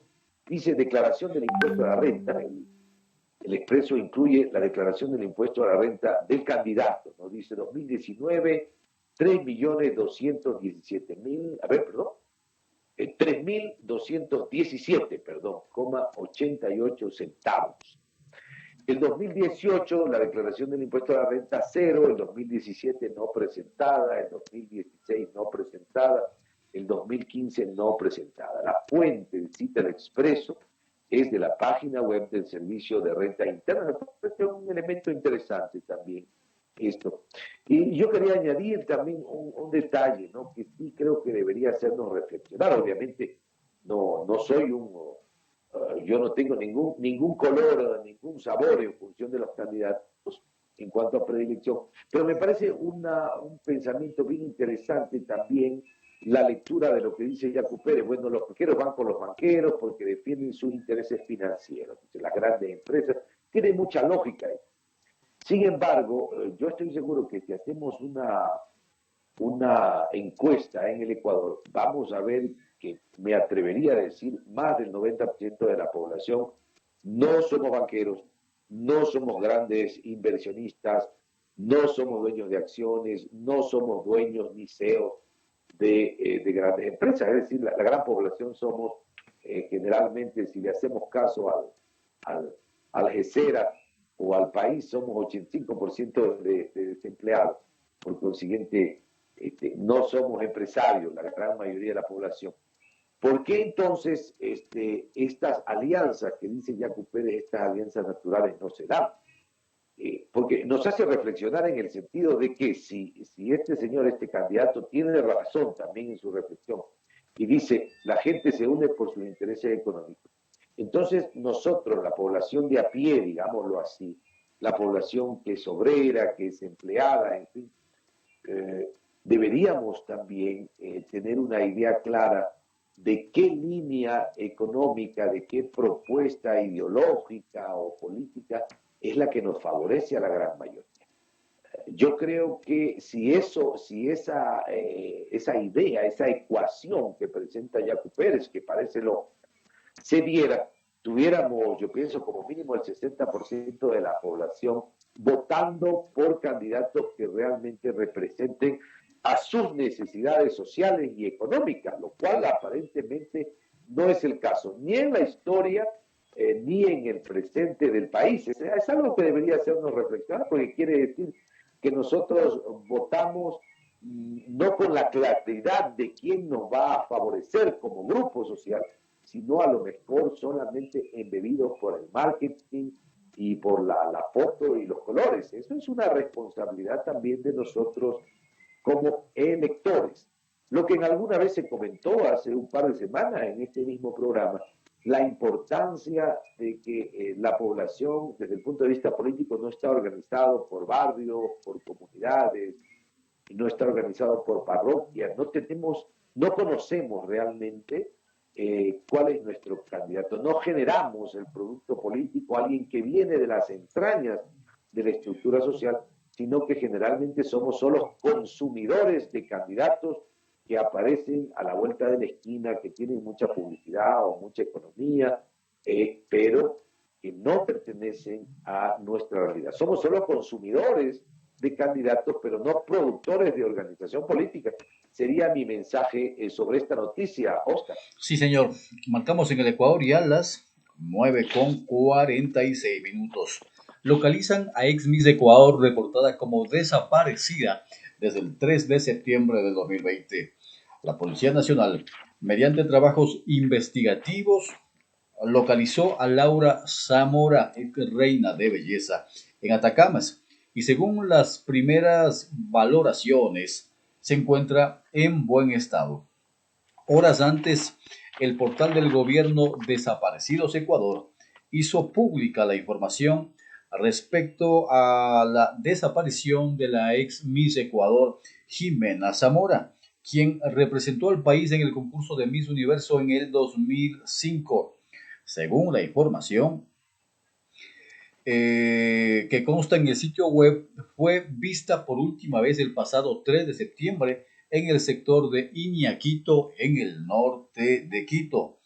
dice declaración del impuesto a la renta. El Expreso incluye la declaración del impuesto a la renta del candidato, ¿no? Dice 2019, 3.217.000, a ver, perdón, 3.217, perdón, 88 centavos. El 2018, la declaración del impuesto a la renta cero, el 2017 no presentada, el 2016 no presentada, el 2015 no presentada. La fuente de Cita del Expreso es de la página web del Servicio de Renta Interna. Este es un elemento interesante también esto. Y yo quería añadir también un detalle, ¿no? Que sí creo que debería hacernos reflexionar. Obviamente no soy yo no tengo ningún color, ningún sabor en función de los candidatos en cuanto a predilección, pero me parece un pensamiento bien interesante también la lectura de lo que dice Yacu Pérez. Bueno, los banqueros van con los banqueros porque defienden sus intereses financieros, las grandes empresas, tiene mucha lógica ahí. Sin embargo, yo estoy seguro que si hacemos una encuesta en el Ecuador, vamos a ver que me atrevería a decir más del 90% de la población no somos banqueros, no somos grandes inversionistas, no somos dueños de acciones, no somos dueños ni CEOs de grandes empresas. Es decir, la gran población somos generalmente, si le hacemos caso al GESERA o al país, somos 85% de desempleados. Por consiguiente, no somos empresarios, la gran mayoría de la población. ¿Por qué entonces estas alianzas que dice Yacu Pérez, estas alianzas naturales no se dan? Porque nos hace reflexionar en el sentido de que si este señor, este candidato, tiene razón también en su reflexión y dice, la gente se une por sus intereses económicos. Entonces nosotros, la población de a pie, digámoslo así, la población que es obrera, que es empleada, en fin, deberíamos también tener una idea clara de qué línea económica, de qué propuesta ideológica o política es la que nos favorece a la gran mayoría. Yo creo que si esa idea, esa ecuación que presenta Yacu Pérez, que parece lógica, se diera, tuviéramos, yo pienso, como mínimo el 60% de la población votando por candidatos que realmente representen a sus necesidades sociales y económicas, lo cual aparentemente no es el caso, ni en la historia, ni en el presente del país. Es algo que debería hacernos reflexionar, porque quiere decir que nosotros votamos no con la claridad de quién nos va a favorecer como grupo social, sino a lo mejor solamente embebidos por el marketing y por la foto y los colores. Eso es una responsabilidad también de nosotros como electores. Lo que en alguna vez se comentó hace un par de semanas en este mismo programa, la importancia de que la población, desde el punto de vista político, no está organizado por barrios, por comunidades, no está organizado por parroquias, no conocemos realmente cuál es nuestro candidato, no generamos el producto político, alguien que viene de las entrañas de la estructura social, sino que generalmente somos solo consumidores de candidatos que aparecen a la vuelta de la esquina, que tienen mucha publicidad o mucha economía, pero que no pertenecen a nuestra realidad. Somos solo consumidores de candidatos, pero no productores de organización política. Sería mi mensaje sobre esta noticia, Oscar. Sí, señor. Marcamos en el Ecuador y a las 9:46. Localizan a ex Miss Ecuador reportada como desaparecida desde el 3 de septiembre de 2020. La Policía Nacional, mediante trabajos investigativos, localizó a Laura Zamora, reina de belleza, en Atacamas, y según las primeras valoraciones, se encuentra en buen estado. Horas antes, el portal del gobierno Desaparecidos Ecuador hizo pública la información respecto a la desaparición de la ex Miss Ecuador, Jimena Zamora, quien representó al país en el concurso de Miss Universo en el 2005. Según la información que consta en el sitio web, fue vista por última vez el pasado 3 de septiembre en el sector de Iñaquito, en el norte de Quito.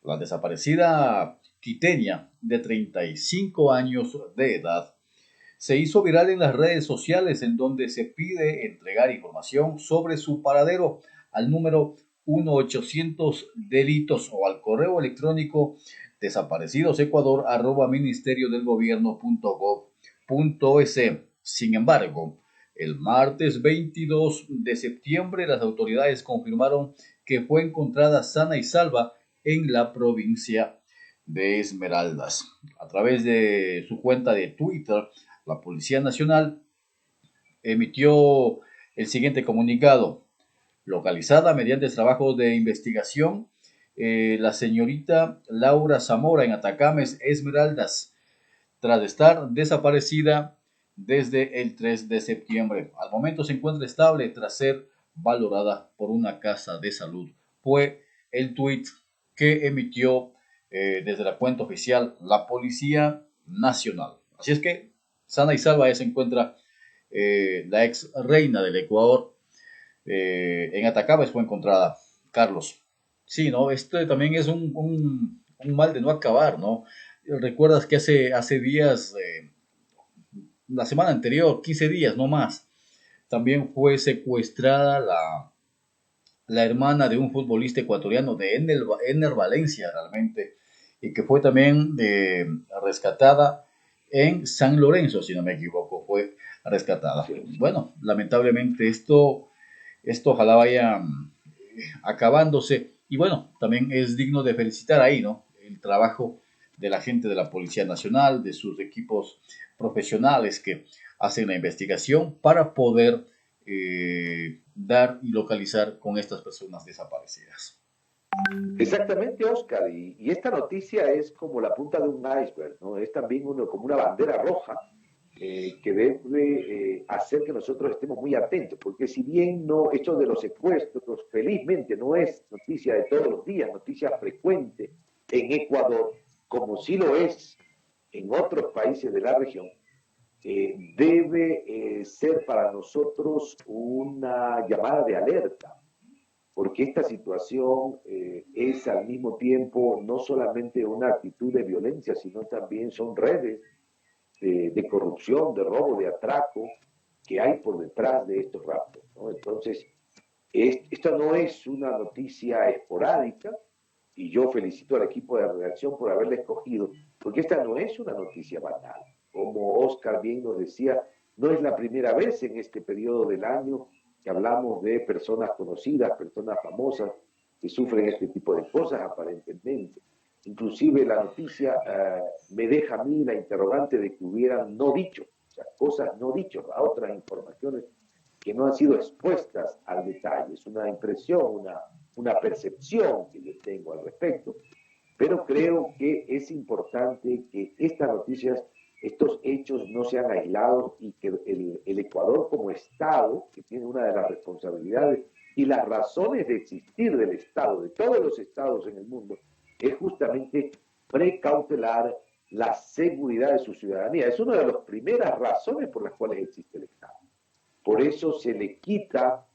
La desaparecida quiteña, de 35 años de edad, se hizo viral en las redes sociales, en donde se pide entregar información sobre su paradero al número 1-800-delitos o al correo electrónico desaparecidosecuador@ministeriodelgobierno.gov.es. Sin embargo, el martes 22 de septiembre las autoridades confirmaron que fue encontrada sana y salva en la provincia de Esmeraldas. A través de su cuenta de Twitter, la Policía Nacional emitió el siguiente comunicado. Localizada mediante trabajos de investigación, la señorita Laura Zamora en Atacames, Esmeraldas, tras estar desaparecida desde el 3 de septiembre. Al momento se encuentra estable tras ser valorada por una casa de salud. Fue el tuit que emitió desde la cuenta oficial la Policía Nacional. Así es que sana y salva se encuentra la ex reina del Ecuador. En Atacames fue encontrada. Carlos. Sí, ¿no? Esto también es un mal de no acabar, ¿no? Recuerdas que hace días, la semana anterior, 15 días, no más, también fue secuestrada la hermana de un futbolista ecuatoriano, de Ener Valencia, realmente, y que fue también rescatada en San Lorenzo, si no me equivoco, fue rescatada. Bueno, lamentablemente esto ojalá vaya acabándose, y bueno, también es digno de felicitar ahí, ¿no? El trabajo de la gente de la Policía Nacional, de sus equipos profesionales que hacen la investigación para poder dar y localizar con estas personas desaparecidas. Exactamente, Oscar, y esta noticia es como la punta de un iceberg, ¿no? Es también como una bandera roja que debe hacer que nosotros estemos muy atentos, porque si bien no, esto de los secuestros, felizmente no es noticia de todos los días, noticia frecuente en Ecuador, como sí lo es en otros países de la región, debe ser para nosotros una llamada de alerta, porque esta situación es al mismo tiempo no solamente una actitud de violencia, sino también son redes de corrupción, de robo, de atraco que hay por detrás de estos raptos, ¿no? Entonces, esta no es una noticia esporádica, y yo felicito al equipo de redacción por haberla escogido, porque esta no es una noticia banal. Como Oscar bien nos decía, no es la primera vez en este periodo del año que hablamos de personas conocidas, personas famosas que sufren este tipo de cosas aparentemente. Inclusive la noticia me deja a mí la interrogante de que hubieran no dicho, o sea, cosas no dichas, a otras informaciones que no han sido expuestas al detalle. Es una impresión, una percepción que yo tengo al respecto, pero creo que es importante que estas noticias, estos hechos no sean aislados y que el Ecuador como Estado, que tiene una de las responsabilidades y las razones de existir del Estado, de todos los estados en el mundo, es justamente precautelar la seguridad de su ciudadanía. Es una de las primeras razones por las cuales existe el Estado. Por eso se le quita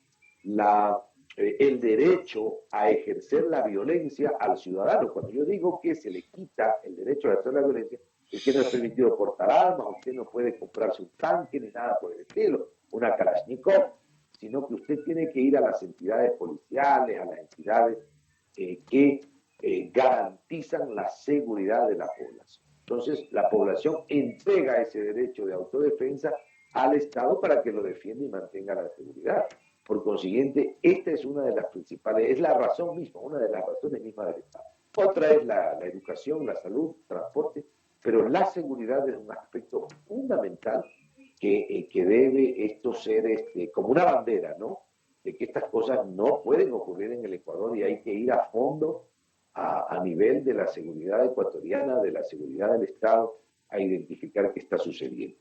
el derecho a ejercer la violencia al ciudadano. Cuando yo digo que se le quita el derecho a ejercer la violencia, es que no es permitido portar armas, usted no puede comprarse un tanque ni nada por el estilo, una Kalashnikov, sino que usted tiene que ir a las entidades policiales, a las entidades que garantizan la seguridad de la población. Entonces, la población entrega ese derecho de autodefensa al Estado para que lo defienda y mantenga la seguridad. Por consiguiente, esta es una de las principales, es la razón misma, una de las razones mismas del Estado. Otra es la educación, la salud, transporte, pero la seguridad es un aspecto fundamental que debe esto ser como una bandera, ¿no? De que estas cosas no pueden ocurrir en el Ecuador y hay que ir a fondo a nivel de la seguridad ecuatoriana, de la seguridad del Estado, a identificar qué está sucediendo.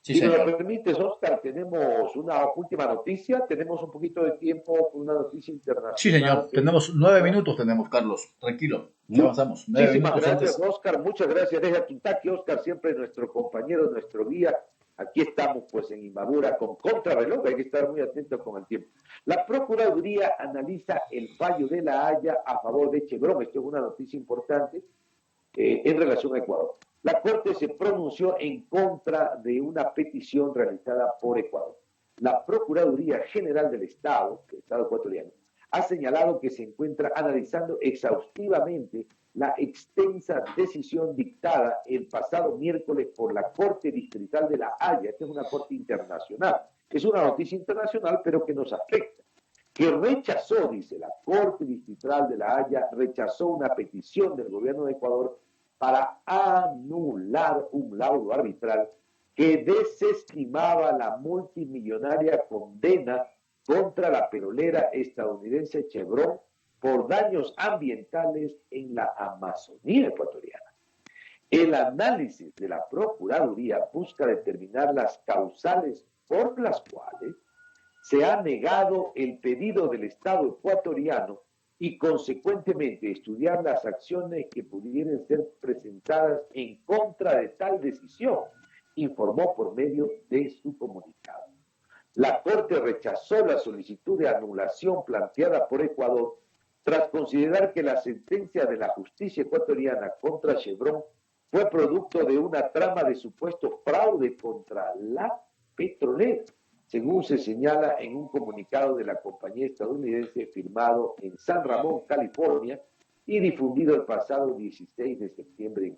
Sí, Si me lo señor. permites, Oscar, tenemos una última noticia, tenemos un poquito de tiempo con una noticia Sí, internacional señor. que es Tenemos 9 minutos, importante. tenemos, Carlos. Tranquilo. Ya avanzamos. Nueve Muchísimas minutos gracias, antes. Oscar, muchas gracias. Deja Quintaki, Oscar, siempre nuestro compañero, nuestro guía. Aquí estamos pues en Inmadura con contrarreloj, hay que estar muy atentos con el tiempo. La Procuraduría analiza el fallo de La Haya a favor de Chevron. Esto es una noticia importante en relación a Ecuador. La Corte se pronunció en contra de una petición realizada por Ecuador. La Procuraduría General del Estado ecuatoriano, ha señalado que se encuentra analizando exhaustivamente la extensa decisión dictada el pasado miércoles por la Corte Distrital de La Haya. Esta es una corte internacional. Es una noticia internacional, pero que nos afecta. Que rechazó, dice la Corte Distrital de La Haya, rechazó una petición del gobierno de Ecuador para anular un laudo arbitral que desestimaba la multimillonaria condena contra la petrolera estadounidense Chevron por daños ambientales en la Amazonía ecuatoriana. El análisis de la Procuraduría busca determinar las causales por las cuales se ha negado el pedido del Estado ecuatoriano y consecuentemente estudiar las acciones que pudieran ser presentadas en contra de tal decisión, informó por medio de su comunicado. La Corte rechazó la solicitud de anulación planteada por Ecuador tras considerar que la sentencia de la justicia ecuatoriana contra Chevron fue producto de una trama de supuesto fraude contra la petrolera, según se señala en un comunicado de la compañía estadounidense firmado en San Ramón, California, y difundido el pasado 16 de septiembre.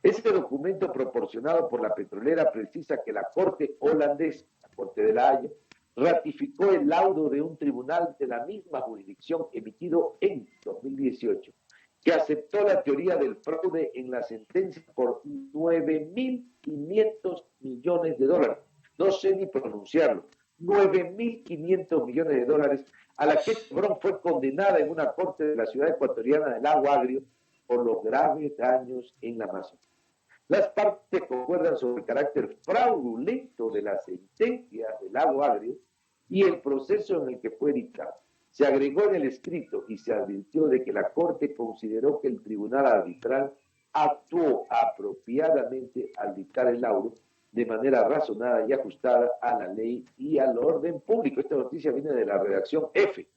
Este documento proporcionado por la petrolera precisa que la Corte holandesa, la Corte de La Haya, ratificó el laudo de un tribunal de la misma jurisdicción emitido en 2018, que aceptó la teoría del fraude en la sentencia por 9.500 millones de dólares. No sé ni pronunciarlo. 9.500 millones de dólares a la que Chevron fue condenada en una corte de la ciudad ecuatoriana del Lago Agrio por los graves daños en la Amazonía. Las partes concuerdan sobre el carácter fraudulento de la sentencia del Lago Agrio y el proceso en el que fue dictada. Se agregó en el escrito y se advirtió de que la Corte consideró que el Tribunal Arbitral actuó apropiadamente al dictar el laudo de manera razonada y ajustada a la ley y al orden público. Esta noticia viene de la redacción F.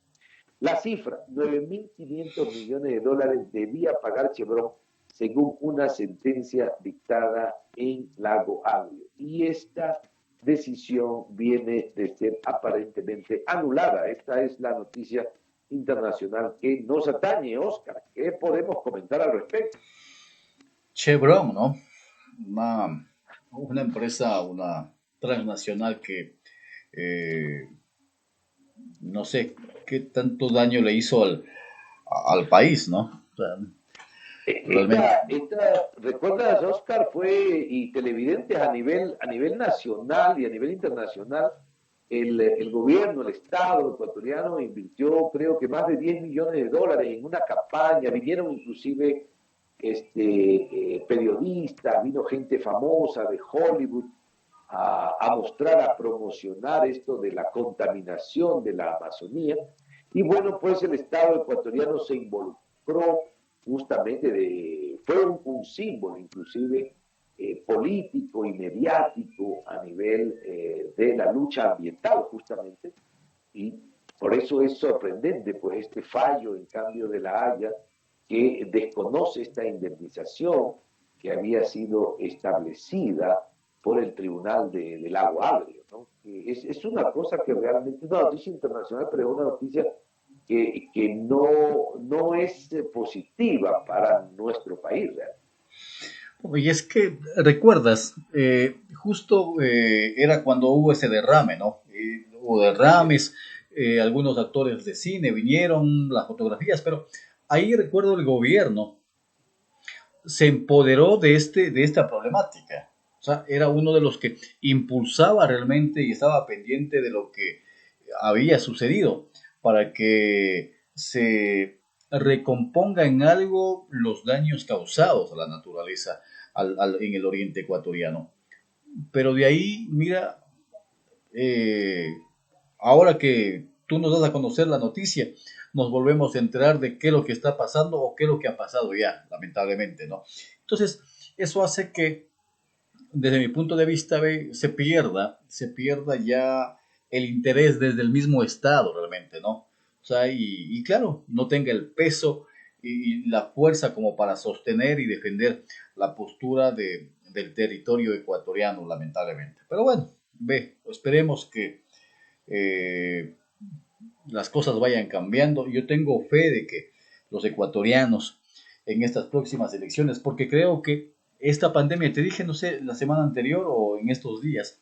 La cifra, 9.500 millones de dólares, debía pagar Chevron según una sentencia dictada en Lago Agrio. Y esta decisión viene de ser aparentemente anulada. Esta es la noticia internacional que nos atañe, Oscar. ¿Qué podemos comentar al respecto? Chevron, ¿no? Una empresa, una transnacional que no sé qué tanto daño le hizo al país, ¿no? O sea, realmente. ¿Recuerdas, Oscar? Fue y televidentes a nivel nacional y a nivel internacional, el gobierno, el Estado ecuatoriano invirtió creo que más de 10 millones de dólares en una campaña, vinieron inclusive periodistas, vino gente famosa de Hollywood a mostrar, a promocionar esto de la contaminación de la Amazonía. Y bueno, pues el Estado ecuatoriano se involucró justamente fue un símbolo inclusive político y mediático a nivel de la lucha ambiental justamente, y por eso es sorprendente pues este fallo en cambio de la Haya que desconoce esta indemnización que había sido establecida por el Tribunal del Agua Agrio, ¿no? Es una cosa que realmente es una noticia internacional, pero es una noticia que no es positiva para nuestro país realmente. Y es que, recuerdas, justo era cuando hubo ese derrame, ¿no? Hubo derrames, algunos actores de cine vinieron, las fotografías, pero ahí recuerdo el gobierno se empoderó de esta problemática. O sea, era uno de los que impulsaba realmente y estaba pendiente de lo que había sucedido para que se recomponga en algo los daños causados a la naturaleza en el oriente ecuatoriano. Pero de ahí, mira, eh, ahora que tú nos das a conocer la noticia, nos volvemos a enterar de qué es lo que está pasando o qué es lo que ha pasado ya, lamentablemente, ¿no? Entonces, eso hace que, desde mi punto de vista, se pierda ya el interés desde el mismo Estado, realmente, ¿no? O sea, y claro, no tenga el peso y la fuerza como para sostener y defender la postura del territorio ecuatoriano, lamentablemente. Pero bueno, esperemos que eh, las cosas vayan cambiando. Yo tengo fe de que los ecuatorianos en estas próximas elecciones, porque creo que esta pandemia, te dije, no sé, la semana anterior o en estos días,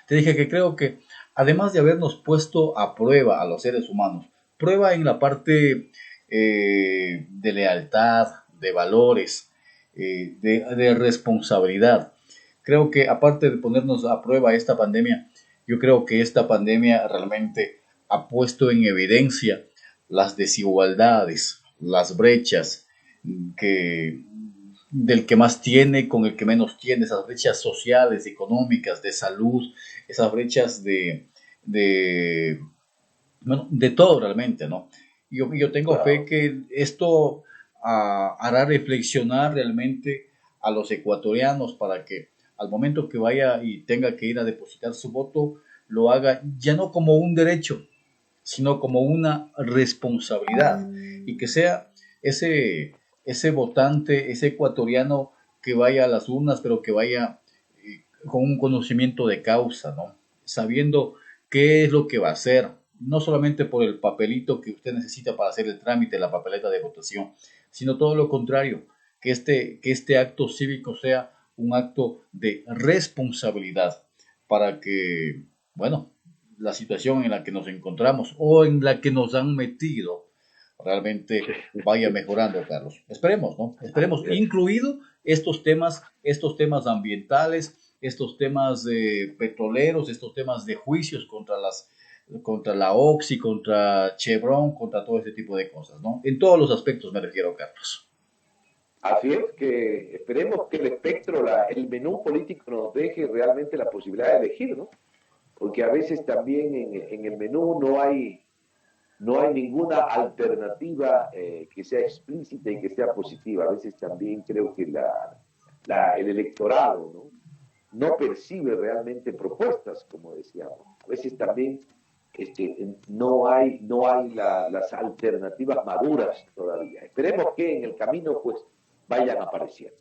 te dije que creo que además de habernos puesto a prueba a los seres humanos, prueba en la parte de lealtad, de valores, de responsabilidad. Creo que aparte de ponernos a prueba esta pandemia, yo creo que esta pandemia realmente ha puesto en evidencia las desigualdades, las brechas que del que más tiene con el que menos tiene, esas brechas sociales, económicas, de salud, esas brechas bueno, de todo realmente, ¿no? Yo tengo fe Claro. que esto hará reflexionar realmente a los ecuatorianos para que al momento que vaya y tenga que ir a depositar su voto, lo haga ya no como un derecho, sino como una responsabilidad y que sea ese votante, ese ecuatoriano que vaya a las urnas, pero que vaya con un conocimiento de causa, ¿no? Sabiendo qué es lo que va a hacer, no solamente por el papelito que usted necesita para hacer el trámite, la papeleta de votación, sino todo lo contrario, que este acto cívico sea un acto de responsabilidad para que, bueno, la situación en la que nos encontramos o en la que nos han metido realmente vaya mejorando, Carlos. Esperemos, ¿no? Esperemos, incluido estos temas ambientales, estos temas petroleros, estos temas de juicios contra la Oxy, contra Chevron, contra todo este tipo de cosas, ¿no? En todos los aspectos me refiero, Carlos. Así es, que esperemos que el espectro, el menú político nos deje realmente la posibilidad de elegir, ¿no? Porque a veces también en el menú no hay ninguna alternativa que sea explícita y que sea positiva. A veces también creo que el electorado no percibe realmente propuestas, como decíamos. A veces también no hay las alternativas maduras todavía. Esperemos que en el camino pues vayan apareciendo.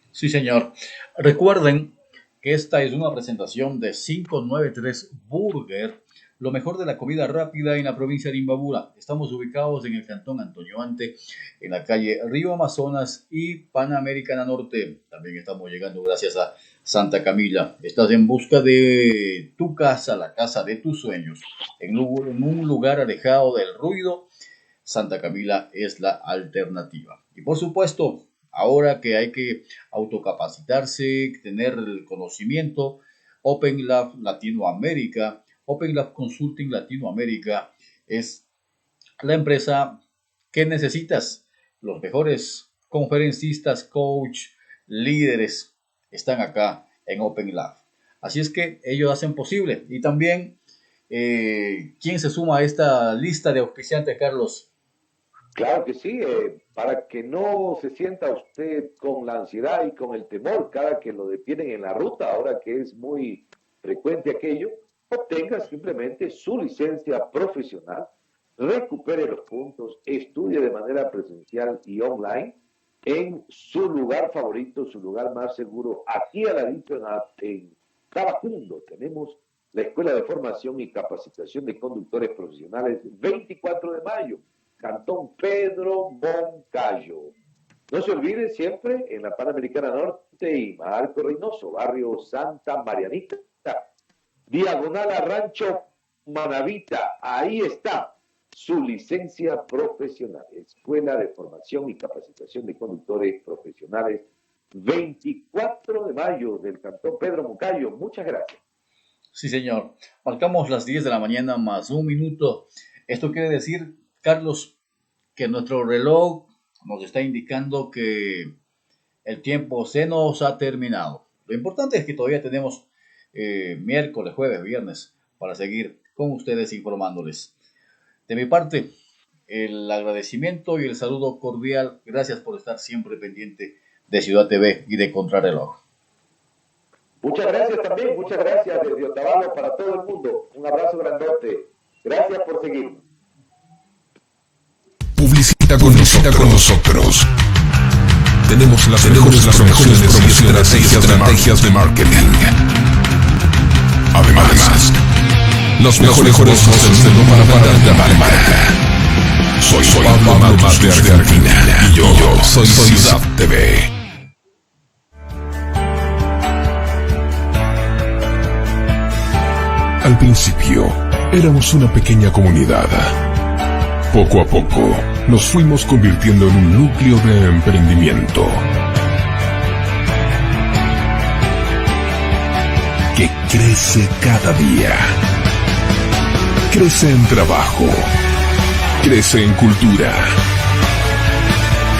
Sí, señor. Recuerden que esta es una presentación de 593 Burger, lo mejor de la comida rápida en la provincia de Imbabura. Estamos ubicados en el cantón Antonio Ante, en la calle Río Amazonas y Panamericana Norte. También estamos llegando gracias a Santa Camila. Estás en busca de tu casa, la casa de tus sueños, en un lugar alejado del ruido, Santa Camila es la alternativa. Y por supuesto, ahora que hay que autocapacitarse, tener el conocimiento, Open Lab Latinoamérica, Open Lab Consulting Latinoamérica es la empresa que necesitas. Los mejores conferencistas, coach, líderes están acá en Open Lab. Así es que ellos hacen posible. Y también, ¿quién se suma a esta lista de auspiciantes, Carlos? Claro que sí, para que no se sienta usted con la ansiedad y con el temor cada que lo detienen en la ruta, ahora que es muy frecuente aquello, obtenga simplemente su licencia profesional, recupere los puntos, estudie de manera presencial y online en su lugar favorito, su lugar más seguro. Aquí a la dicha en Tabacundo tenemos la Escuela de Formación y Capacitación de Conductores Profesionales 24 de mayo. Cantón Pedro Moncayo. No se olvide siempre en la Panamericana Norte y Marco Reynoso, barrio Santa Marianita, diagonal a Rancho Manavita. Ahí está su licencia profesional. Escuela de Formación y Capacitación de Conductores Profesionales 24 de mayo del Cantón Pedro Moncayo. Muchas gracias. Sí, señor. Marcamos las 10 de la mañana más un minuto. Esto quiere decir, Carlos, que nuestro reloj nos está indicando que el tiempo se nos ha terminado. Lo importante es que todavía tenemos miércoles, jueves, viernes para seguir con ustedes informándoles. De mi parte, el agradecimiento y el saludo cordial. Gracias por estar siempre pendiente de Ciudad TV y de Contrarreloj. Muchas gracias también, muchas gracias desde Otavalo para todo el mundo. Un abrazo grandote. Gracias por seguirnos. Publicita con nosotros. Tenemos las mejores promociones y estrategias de marketing. Además, los mejores voces de para marca. Soy Pablo Matos de Argentina y yo soy Ciudad TV. Al principio, éramos una pequeña comunidad. Poco a poco, nos fuimos convirtiendo en un núcleo de emprendimiento que crece cada día. Crece en trabajo, crece en cultura,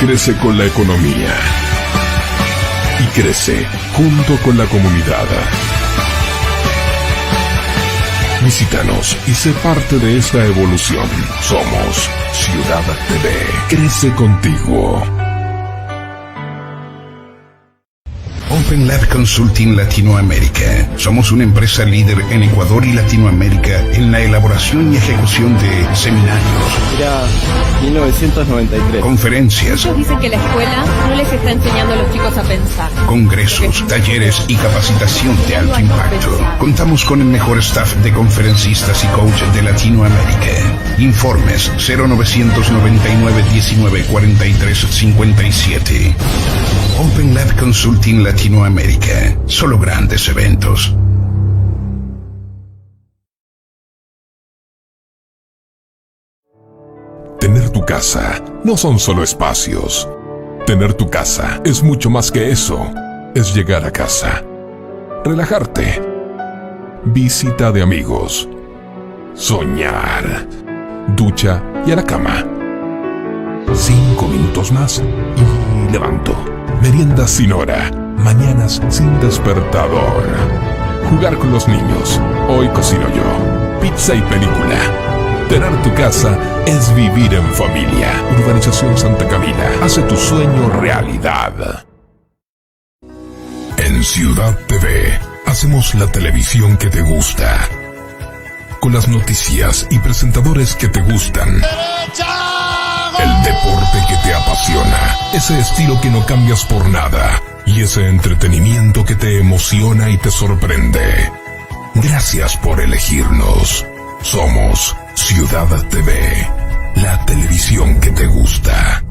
crece con la economía y crece junto con la comunidad. Visítanos y sé parte de esta evolución. Somos Ciudad TV. Crece contigo. Open Lab Consulting Latinoamérica. Somos una empresa líder en Ecuador y Latinoamérica en la elaboración y ejecución de seminarios. Era 1993. Conferencias. Muchos dicen que la escuela no les está enseñando a los chicos a pensar. Congresos, talleres y capacitación de alto impacto. Contamos con el mejor staff de conferencistas y coaches de Latinoamérica. Informes 0999 19 43 57. Open Lab Consulting Latinoamérica. Solo grandes eventos. Tener tu casa no son solo espacios. Tener tu casa es mucho más que eso. Es llegar a casa, relajarte, visita de amigos, soñar, ducha y a la cama. 5 minutos más y levanto. Meriendas sin hora, mañanas sin despertador. Jugar con los niños, hoy cocino yo. Pizza y película. Tener tu casa es vivir en familia. Urbanización Santa Camila. Hace tu sueño realidad. En Ciudad TV hacemos la televisión que te gusta. Con las noticias y presentadores que te gustan. El deporte que te apasiona. Ese estilo que no cambias por nada. Y ese entretenimiento que te emociona y te sorprende. Gracias por elegirnos. Somos Ciudad TV, la televisión que te gusta.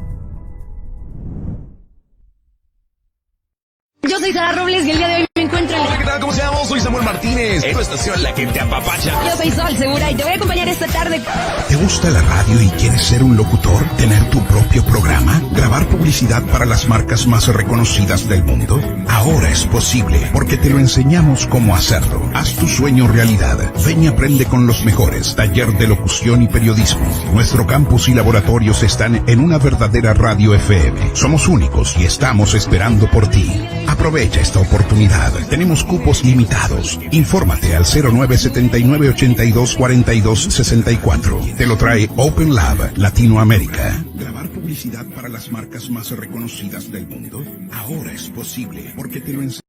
Yo soy Sara Robles y el día de hoy me encuentro en... Hola, ¿qué tal? ¿Cómo se llama? Soy Samuel Martínez. En tu estación La que te apapacha. Yo soy Sol Segura y te voy a acompañar esta tarde. ¿Te gusta la radio y quieres ser un locutor? ¿Tener tu propio programa? ¿Grabar publicidad para las marcas más reconocidas del mundo? Ahora es posible, porque te lo enseñamos cómo hacerlo. Haz tu sueño realidad. Ven y aprende con los mejores. Taller de locución y periodismo. Nuestro campus y laboratorios están en una verdadera radio FM. Somos únicos y estamos esperando por ti. Aprovecha esta oportunidad. Tenemos cupos limitados. Infórmate al 0979 82 42 64. Te lo trae Open Lab Latinoamérica. Grabar publicidad para las marcas más reconocidas del mundo. Ahora es posible, porque te lo enseñamos.